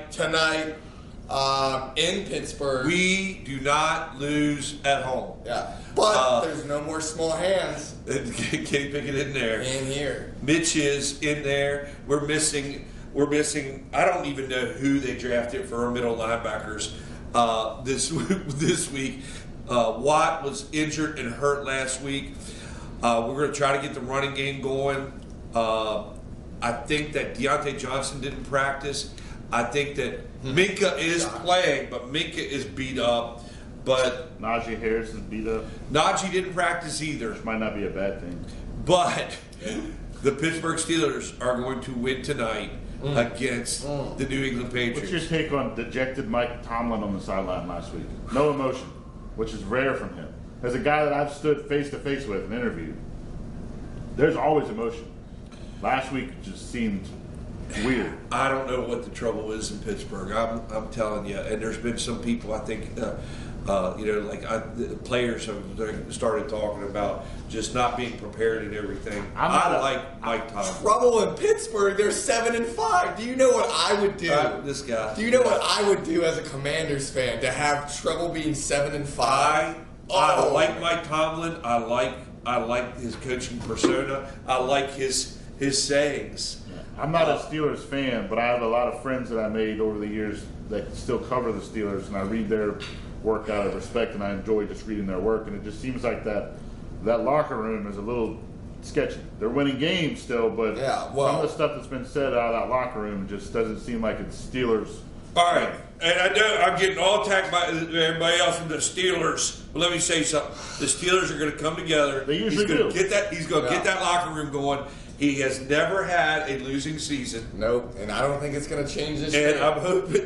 Speaker 7: in Pittsburgh.
Speaker 4: we do not lose at home.
Speaker 7: Yeah. But there's no more small hands
Speaker 4: Kenny Pickett in there.
Speaker 7: in here.
Speaker 4: Mitch is in there. We're missing. I don't even know who they drafted for our middle linebackers this week. Watt was injured and hurt last week. We're going to try to get the running game going. I think that Deontay Johnson didn't practice. I think that Minka is playing, but Minka is beat up. But
Speaker 8: Najee Harris is beat up.
Speaker 4: Najee didn't practice either.
Speaker 8: Which might not be a bad thing.
Speaker 4: But the Pittsburgh Steelers are going to win tonight against the New England Patriots.
Speaker 8: What's your take on dejected Mike Tomlin on the sideline last week? No emotion, which is rare from him. As a guy that I've stood face to face with and interviewed, there's always emotion. Last week it just seemed weird.
Speaker 4: I don't know what the trouble is in Pittsburgh. I'm telling you, and there's been some people I think, the players have started talking about just not being prepared and everything. I like Mike Tomlin.
Speaker 7: Trouble in Pittsburgh. They're 7-5. Do you know what I would do?
Speaker 4: This guy.
Speaker 7: Do you know what I would do as a Commanders fan to have trouble being 7-5?
Speaker 4: I like Mike Tomlin. I like his coaching persona. I like his sayings.
Speaker 8: I'm not a Steelers fan, but I have a lot of friends that I made over the years that still cover the Steelers, and I read their work out of respect, and I enjoy just reading their work. And it just seems like that locker room is a little sketchy. They're winning games still, but some of the stuff that's been said out of that locker room just doesn't seem like it's Steelers.
Speaker 4: All right, and I know I'm getting all attacked by everybody else from the Steelers. But let me say something: the Steelers are going to come together.
Speaker 8: They usually do.
Speaker 4: He's going to get that locker room going. He has never had a losing season.
Speaker 7: Nope, and I don't think it's going to change this
Speaker 4: year.
Speaker 7: And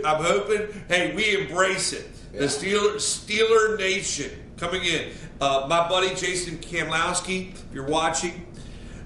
Speaker 4: I'm hoping. Hey, we embrace it. The Steeler Nation coming in. My buddy Jason Kamlowski, if you're watching,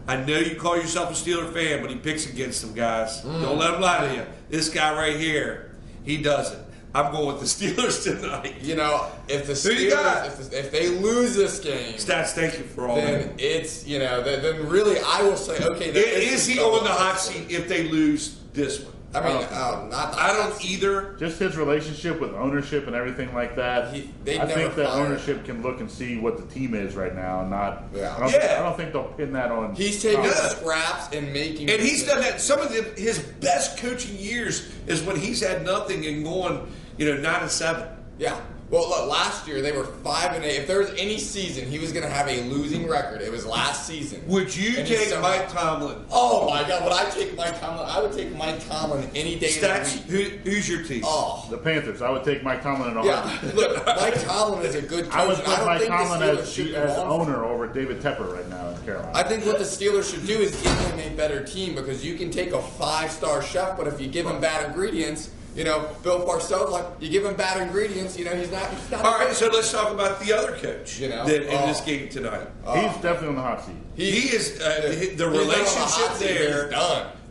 Speaker 4: I know you call yourself a Steeler fan, but he picks against them guys. Don't let him lie to you. This guy right here, he doesn't. I'm going with the Steelers tonight.
Speaker 7: You know, if the Steelers, if they lose this game,
Speaker 4: Stats, thank you for all
Speaker 7: then
Speaker 4: that.
Speaker 7: It's then really I will say, okay,
Speaker 4: is he on the hot seat if they lose this one?
Speaker 7: I mean,
Speaker 4: I don't either.
Speaker 8: Just his relationship with ownership and everything like that. I think that ownership can look and see what the team is right now, and not. I don't think they'll pin that on.
Speaker 7: He's taking scraps and making.
Speaker 4: And he's done that. Some of his best coaching years is when he's had nothing and going, 9-7.
Speaker 7: Yeah. Well, look, last year they were 5-8. If there was any season he was going to have a losing record, it was last season.
Speaker 4: Would you take Mike Tomlin?
Speaker 7: Oh my God! Would I take Mike Tomlin? I would take Mike Tomlin any day
Speaker 4: Stats,
Speaker 7: of the week.
Speaker 4: Who's your team?
Speaker 7: Oh,
Speaker 8: the Panthers. I would take Mike Tomlin in a heartbeat.
Speaker 7: Look, Mike Tomlin is a good coach.
Speaker 8: I would put Mike Tomlin as
Speaker 7: owner
Speaker 8: owner over David Tepper right now in Carolina.
Speaker 7: I think what the Steelers should do is give him a better team, because you can take a 5-star chef, but if you give him bad ingredients. Bill Parcells, like, you give him bad ingredients, he's not.
Speaker 4: All right, so let's talk about the other coach in this game tonight.
Speaker 8: He's definitely on the hot seat.
Speaker 4: He is the relationship there.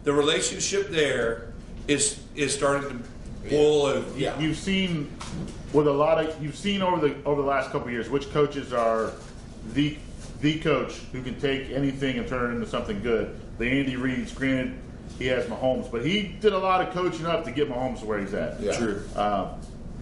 Speaker 4: The relationship there is starting to boil over.
Speaker 7: Yeah.
Speaker 8: You've seen over the last couple of years which coaches are the coach who can take anything and turn it into something good. The Andy Reid's, granted. He has Mahomes, but he did a lot of coaching up to get Mahomes to where he's at.
Speaker 7: Yeah.
Speaker 4: True.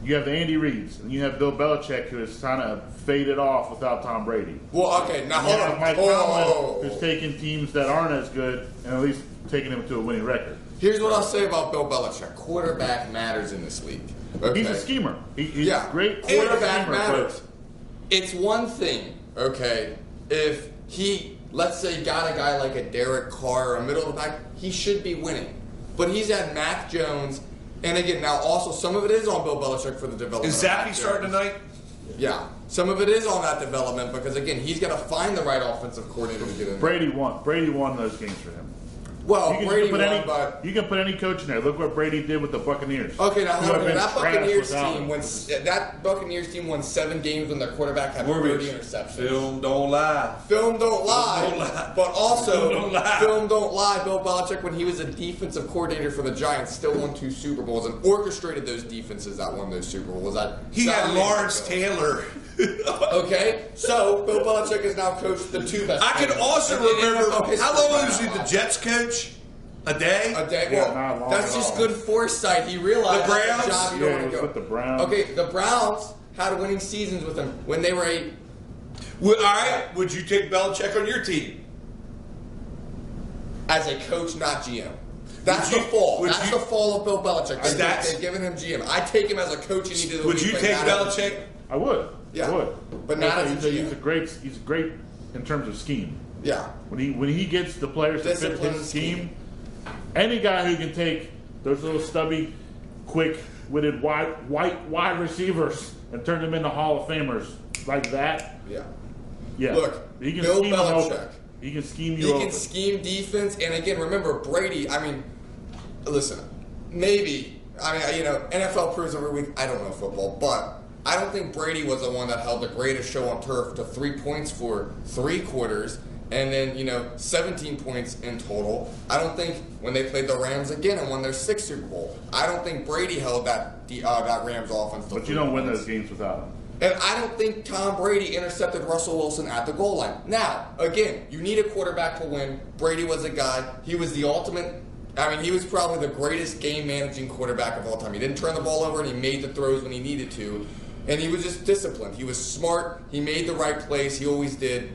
Speaker 8: You have the Andy Reids, and you have Bill Belichick, who has kind of faded off without Tom Brady.
Speaker 7: Well, okay, now hold on.
Speaker 8: Mike Tomlin, who's taking teams that aren't as good and at least taking them to a winning record.
Speaker 7: Here's what I'll say about Bill Belichick: quarterback matters in this league. Okay?
Speaker 8: He's a schemer. He's great.
Speaker 7: Quarterback matters. It's one thing, okay, if he, let's say, got a guy like a Derek Carr or a middle of the pack, he should be winning. But he's had Mac Jones, and again, now also some of it is on Bill Belichick for the development.
Speaker 4: Is Zappy starting tonight?
Speaker 7: Yeah. Some of it is on that development because, again, he's got to find the right offensive coordinator to get in.
Speaker 8: Brady won those games for him.
Speaker 7: Well, Brady
Speaker 8: put
Speaker 7: won, but
Speaker 8: you can put any coach in there. Look what Brady did with the Buccaneers.
Speaker 7: okay, now
Speaker 8: Who have been
Speaker 7: that
Speaker 8: trash
Speaker 7: Buccaneers
Speaker 8: without
Speaker 7: team
Speaker 8: him.
Speaker 7: that Buccaneers team won 7 games when their quarterback had 30 interceptions.
Speaker 4: Film don't lie.
Speaker 7: Film don't lie.
Speaker 4: Film don't lie.
Speaker 7: But also,
Speaker 4: Film don't lie.
Speaker 7: Bill Belichick, when he was a defensive coordinator for the Giants, still won 2 Super Bowls and orchestrated those defenses that won those Super Bowls.
Speaker 4: He had Lawrence Taylor.
Speaker 7: Okay, so Bill Belichick has now coached the 2 best.
Speaker 4: I can
Speaker 7: players
Speaker 4: also
Speaker 7: in
Speaker 4: remember,
Speaker 7: NFL history
Speaker 4: how long
Speaker 7: right
Speaker 4: was he
Speaker 7: now.
Speaker 4: the Jets coach? A day?
Speaker 7: A day.
Speaker 8: Yeah,
Speaker 7: Well,
Speaker 8: not long
Speaker 7: that's
Speaker 8: at
Speaker 7: just
Speaker 8: all.
Speaker 7: good foresight. He realized
Speaker 4: The Browns?
Speaker 7: that's the job you
Speaker 8: Yeah,
Speaker 7: don't
Speaker 8: he
Speaker 7: want
Speaker 8: was
Speaker 7: to
Speaker 8: with
Speaker 7: go.
Speaker 8: the Browns.
Speaker 7: Okay, the Browns had winning seasons with him when they were
Speaker 4: All right, would you take Belichick on your team?
Speaker 7: as a coach, not GM. That's
Speaker 4: Would
Speaker 7: the
Speaker 4: you-
Speaker 7: fall.
Speaker 4: would
Speaker 7: That's
Speaker 4: you-
Speaker 7: the fall of Bill Belichick.
Speaker 4: That's-
Speaker 7: They've given him GM. I take him as a coach, and he did.
Speaker 4: Would you take Belichick?
Speaker 8: I would.
Speaker 7: Yeah.
Speaker 8: I would.
Speaker 7: But not as a
Speaker 8: he's
Speaker 7: GM.
Speaker 8: he's great in terms of scheme.
Speaker 7: Yeah.
Speaker 8: When he gets the players to fit
Speaker 7: Discipline
Speaker 8: his
Speaker 7: and
Speaker 8: scheme, any guy who can take those little stubby, quick-witted wide receivers and turn them into Hall of Famers like that,
Speaker 7: Yeah.
Speaker 8: yeah.
Speaker 7: Look,
Speaker 8: he can
Speaker 7: Bill
Speaker 8: scheme you
Speaker 7: Belichick.
Speaker 8: over. He can scheme you
Speaker 7: He
Speaker 8: over.
Speaker 7: can scheme defense, and again, remember Brady. I mean, listen, maybe NFL proves every week. I don't know football, but I don't think Brady was the one that held the greatest show on turf to 3 points for 3 quarters, and then 17 points in total. I don't think when they played the Rams again and won their 6th Super Bowl, I don't think Brady held that Rams offense. To
Speaker 8: But
Speaker 7: 3
Speaker 8: you don't win
Speaker 7: points.
Speaker 8: those games without him.
Speaker 7: And I don't think Tom Brady intercepted Russell Wilson at the goal line. Now, again, you need a quarterback to win. Brady was a guy. He was the ultimate. I mean, he was probably the greatest game-managing quarterback of all time. He didn't turn the ball over, and he made the throws when he needed to. And he was just disciplined. He was smart. He made the right plays. He always did.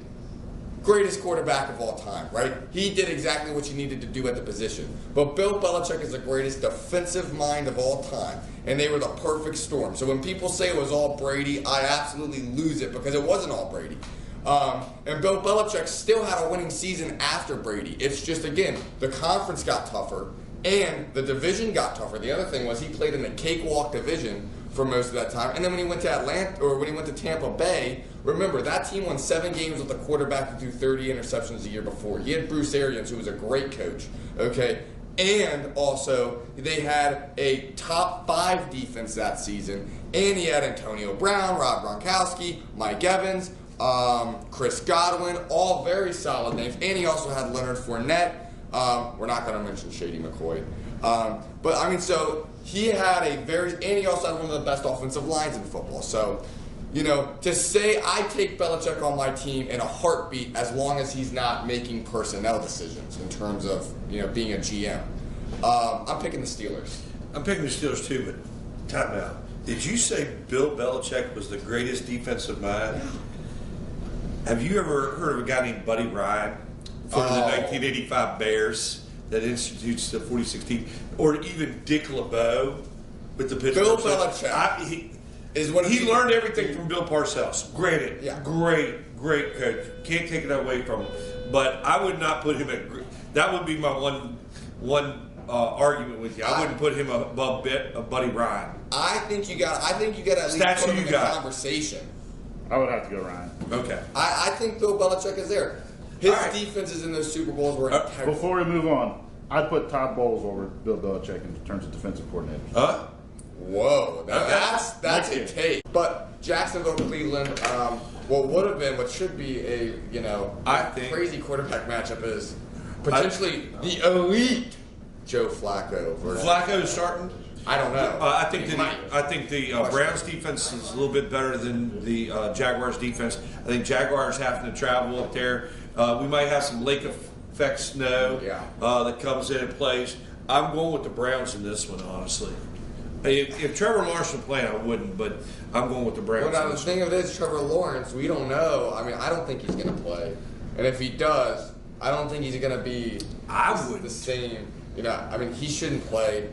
Speaker 7: Greatest quarterback of all time, right? He did exactly what you needed to do at the position. But Bill Belichick is the greatest defensive mind of all time, and they were the perfect storm. So when people say it was all Brady, I absolutely lose it because it wasn't all Brady. And Bill Belichick still had a winning season after Brady. It's just, again, the conference got tougher and the division got tougher. The other thing was he played in a cakewalk division for most of that time. And then when he went to Atlanta, or when he went to Tampa Bay, remember, that team won 7 games with a quarterback who threw 30 interceptions the year before. He had Bruce Arians, who was a great coach, okay? And also, they had a top 5 defense that season. And he had Antonio Brown, Rob Gronkowski, Mike Evans, Chris Godwin, all very solid names. And he also had Leonard Fournette. We're not going to mention Shady McCoy. But, I mean, so he had and he also had one of the best offensive lines in football. So, to say I take Belichick on my team in a heartbeat as long as he's not making personnel decisions in terms of, being a GM. I'm picking the Steelers.
Speaker 4: I'm picking the Steelers too, but time out. Did you say Bill Belichick was the greatest defensive mind? Have you ever heard of a guy named Buddy Ryan for the 1985 Bears that institutes the 4016, or even Dick LeBeau with the Pittsburgh
Speaker 7: Bill
Speaker 4: Steelers?
Speaker 7: Belichick
Speaker 4: He learned everything from Bill Parcells. Granted,
Speaker 7: Yeah.
Speaker 4: great coach. Can't take it away from him. But I would not put him at. That would be my one argument with you. I wouldn't put him above Buddy Ryan.
Speaker 7: I think you got at least
Speaker 4: Stats
Speaker 7: put him
Speaker 4: you
Speaker 7: in the
Speaker 4: got.
Speaker 7: conversation.
Speaker 8: I would have to go Ryan.
Speaker 4: Okay.
Speaker 7: I think Bill Belichick is there. His
Speaker 4: All right.
Speaker 7: defenses in those Super Bowls were integral.
Speaker 8: Before we move on, I'd put Todd Bowles over Bill Belichick in terms of defensive coordinators.
Speaker 4: Huh?
Speaker 7: Whoa, that's
Speaker 8: Next
Speaker 7: a
Speaker 8: year.
Speaker 7: take. But Jacksonville, Cleveland, what would have been, what should be a
Speaker 4: I think-
Speaker 7: crazy quarterback matchup is potentially the elite Joe Flacco versus.
Speaker 4: Flacco's starting.
Speaker 7: I don't know.
Speaker 4: I think
Speaker 7: He
Speaker 4: the
Speaker 7: might.
Speaker 4: Browns defense is a little bit better than the Jaguars defense. I think Jaguars having to travel up there. We might have some lake effect snow that comes in and plays. I'm going with the Browns in this one, honestly. If Trevor Lawrence were playing, I wouldn't, but I'm going with the Browns.
Speaker 7: Well, now
Speaker 4: in
Speaker 7: the
Speaker 4: this
Speaker 7: thing of it is, Trevor Lawrence, we don't know. I mean, I don't think he's going to play. And if he does, I don't think he's going to be the same. I mean, he shouldn't play.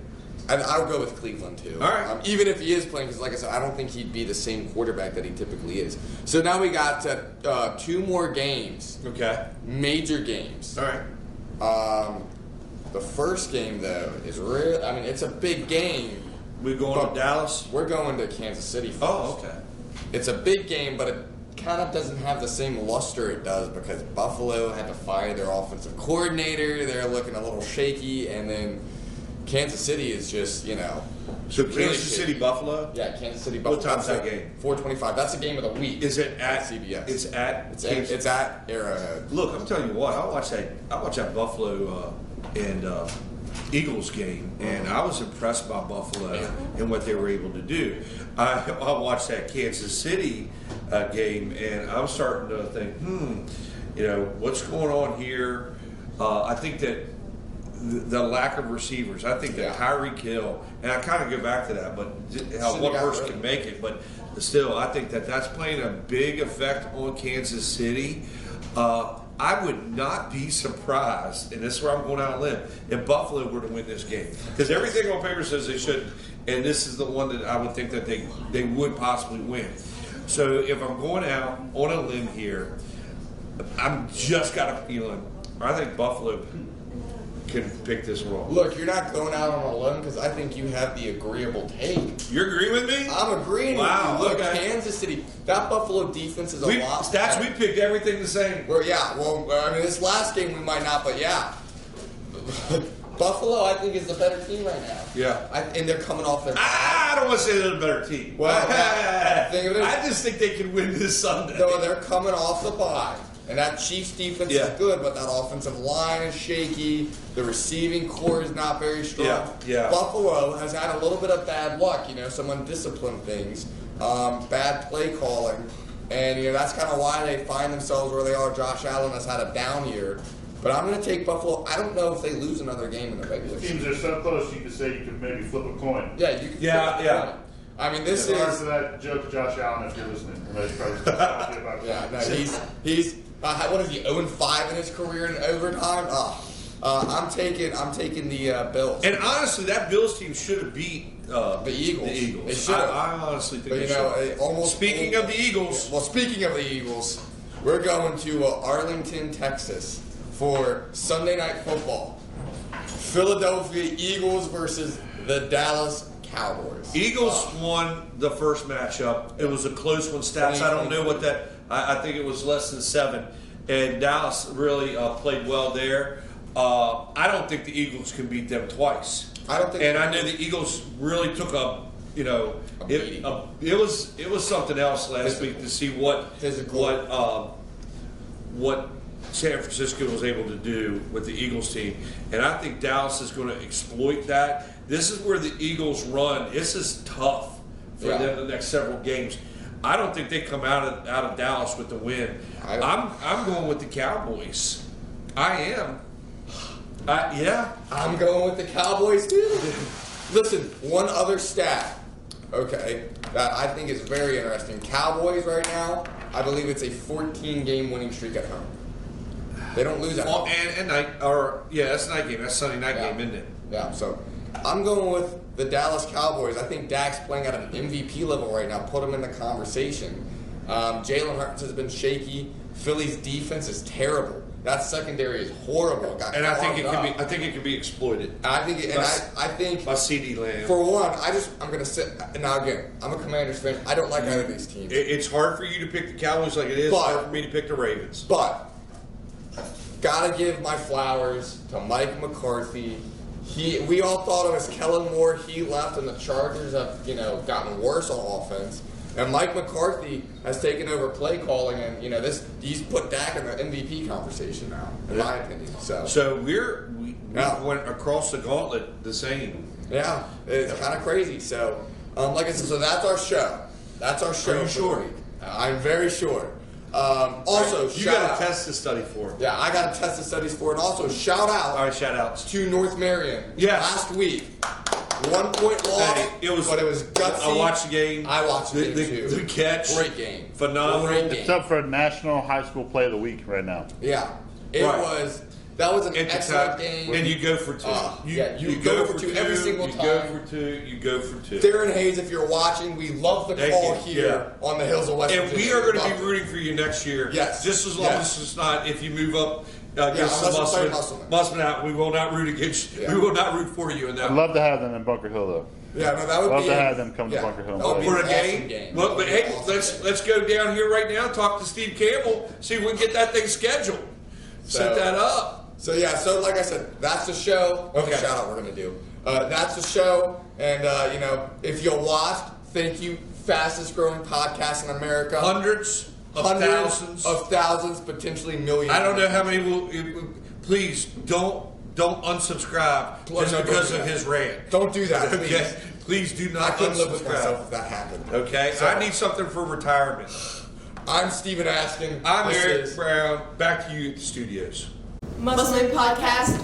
Speaker 7: And I'll go with Cleveland, too.
Speaker 4: All right.
Speaker 7: Even if he is playing, because like I said, I don't think he'd be the same quarterback that he typically is. So now we got 2 more games.
Speaker 4: Okay.
Speaker 7: Major games.
Speaker 4: All right.
Speaker 7: The first game, though, is real. I mean, it's a big game.
Speaker 4: We're going to Dallas?
Speaker 7: We're going to Kansas City first.
Speaker 4: Oh, okay.
Speaker 7: It's a big game, but it kind of doesn't have the same luster it does because Buffalo had to fire their offensive coordinator. They're looking a little shaky, and then Kansas City is just,
Speaker 4: So
Speaker 7: really
Speaker 4: Kansas City, Buffalo?
Speaker 7: Yeah, Kansas City, Buffalo.
Speaker 4: What time's that game?
Speaker 7: 4:25. That's the game of the week.
Speaker 4: Is it at
Speaker 7: CBS?
Speaker 4: It's at
Speaker 7: Arrowhead.
Speaker 4: Look, I'm telling you what, I watched that Buffalo and Eagles game, and I was impressed by Buffalo and what they were able to do. I watched that Kansas City game, and I was starting to think, what's going on here? I think that the lack of receivers. I think that Tyreek Hill, and I kind of go back to that, but how one person can make it, but still, I think that that's playing a big effect on Kansas City. I would not be surprised, and this is where I'm going out on a limb, if Buffalo were to win this game. Because everything on paper says they should, and this is the one that I would think that they would possibly win. So if I'm going out on a limb here, I'm just got a feeling, I think Buffalo can pick this one.
Speaker 7: Look, you're not going out on a limb because I think you have the agreeable take.
Speaker 4: You're agreeing with me?
Speaker 7: I'm agreeing with you. Look, Kansas City, that Buffalo defense is a lot.
Speaker 4: Stats, we picked everything the same.
Speaker 7: Well, this last game we might not, but Buffalo, I think, is the better team right now.
Speaker 4: Yeah.
Speaker 7: And they're coming off their
Speaker 4: I don't want to say they're the better team.
Speaker 7: Well,
Speaker 4: I just think they can win this Sunday.
Speaker 7: No, they're coming off the bye. And that Chiefs defense is good, but that offensive line is shaky. The receiving core is not very strong.
Speaker 4: Yeah.
Speaker 7: Buffalo has had a little bit of bad luck, some undisciplined things, bad play calling. And, that's kind of why they find themselves where they are. Josh Allen has had a down year. But I'm going to take Buffalo. I don't know if they lose another game in the regular season.
Speaker 8: Teams are so close, you could say you could maybe flip a coin.
Speaker 7: Yeah, you can flip a coin. I mean, this is...
Speaker 8: Sorry for that joke, Josh Allen, if you're listening.
Speaker 7: He's what is he, 0-5 in his career in overtime? I'm taking the Bills.
Speaker 4: And honestly, that Bills team should have beat
Speaker 7: the Eagles.
Speaker 4: They should have. I honestly think they should. Speaking of the Eagles,
Speaker 7: we're going to Arlington, Texas for Sunday Night Football. Philadelphia Eagles versus the Dallas Cowboys.
Speaker 4: Eagles won the first matchup. It was a close one. Stats, I don't know what that. I think it was less than 7. And Dallas really played well there. I don't think the Eagles can beat them twice.
Speaker 7: I don't think.
Speaker 4: And I know the Eagles really took it was something else last week to see what San Francisco was able to do with the Eagles team. And I think Dallas is going to exploit that. This is where the Eagles run. This is tough for them the next several games. I don't think they come out of Dallas with the win. I'm going with the Cowboys. I am.
Speaker 7: I'm going with the Cowboys too. Listen, one other stat, that I think is very interesting. Cowboys right now, I believe it's a 14-game winning streak at home. They don't lose at home.
Speaker 4: And that's a night game. That's Sunday night game, isn't it?
Speaker 7: Yeah. So I'm going with the Dallas Cowboys. I think Dak's playing at an MVP level right now. Put him in the conversation. Jalen Hurts has been shaky. Philly's defense is terrible. That secondary is horrible.
Speaker 4: And I think it can be exploited.
Speaker 7: I think
Speaker 4: by CD Lamb.
Speaker 7: For one, I'm going to sit. Now again, I'm a Commanders fan. I don't like either of these teams.
Speaker 4: It's hard for you to pick the Cowboys like it is hard for me to pick the Ravens.
Speaker 7: But gotta give my flowers to Mike McCarthy. We all thought it was Kellen Moore. He left, and the Chargers have gotten worse on offense. And Mike McCarthy has taken over play calling, and he's put Dak in the MVP conversation now, in my opinion.
Speaker 4: So we went across the gauntlet the same.
Speaker 7: Yeah, it's kind of crazy. So, like I said, so that's our show. That's our show.
Speaker 4: Are you sure?
Speaker 7: I'm very sure. Also,
Speaker 4: you got a test to study for.
Speaker 7: Yeah, I got a test to study for, and also shout out.
Speaker 4: All right, shout outs
Speaker 7: to North Marion.
Speaker 4: Yeah,
Speaker 7: last week. 1 point loss, but it was gutsy.
Speaker 4: I watched the game.
Speaker 7: I watched the game too.
Speaker 4: The catch.
Speaker 7: Great game.
Speaker 4: Phenomenal.
Speaker 7: Great game.
Speaker 8: It's up for National High School Play of the Week right now.
Speaker 7: Yeah. That was an excellent game.
Speaker 4: And you go for 2.
Speaker 7: You go for 2 every single time.
Speaker 4: You go for 2.
Speaker 7: Darren Hayes, if you're watching, we love the call here on the hills of West Virginia.
Speaker 4: And we are going to be rooting for you next year.
Speaker 7: Yes.
Speaker 4: Just as long as it's not, if you move up against Musselman out, we will not root against you. We will not root for you in that.
Speaker 8: I'd love to have them in Bunker Hill, though.
Speaker 7: Yeah, no, that would
Speaker 8: We'll
Speaker 7: be.
Speaker 8: have to have them come to Bunker Hill.
Speaker 7: That would be
Speaker 4: For
Speaker 7: an
Speaker 4: a
Speaker 7: awesome
Speaker 4: game?
Speaker 7: That
Speaker 4: Well, but
Speaker 7: would be
Speaker 4: hey,
Speaker 7: an awesome game.
Speaker 4: let's go down here right now, talk to Steve Campbell, see if we can get that thing scheduled. Set that up.
Speaker 7: So yeah, so like I said, that's the show. Okay.
Speaker 4: Okay.
Speaker 7: Shout out we're gonna do. That's the show, and you know, if you watched, thank you. Fastest growing podcast in America.
Speaker 4: Hundreds of thousands.
Speaker 7: Potentially millions.
Speaker 4: I don't know how many will. Please don't unsubscribe
Speaker 7: Please,
Speaker 4: just
Speaker 7: no,
Speaker 4: because
Speaker 7: don't do
Speaker 4: of
Speaker 7: that.
Speaker 4: his rant.
Speaker 7: Don't do that, please.
Speaker 4: Okay? Please do
Speaker 7: I
Speaker 4: not
Speaker 7: couldn't live with myself
Speaker 4: unsubscribe.
Speaker 7: if that happened.
Speaker 4: Okay,
Speaker 7: So,
Speaker 4: I need something for retirement.
Speaker 7: I'm Stephen Aston.
Speaker 4: I'm
Speaker 7: This
Speaker 4: Eric
Speaker 7: is-
Speaker 4: Brown. Back to you at the studios.
Speaker 3: Musselman Podcast.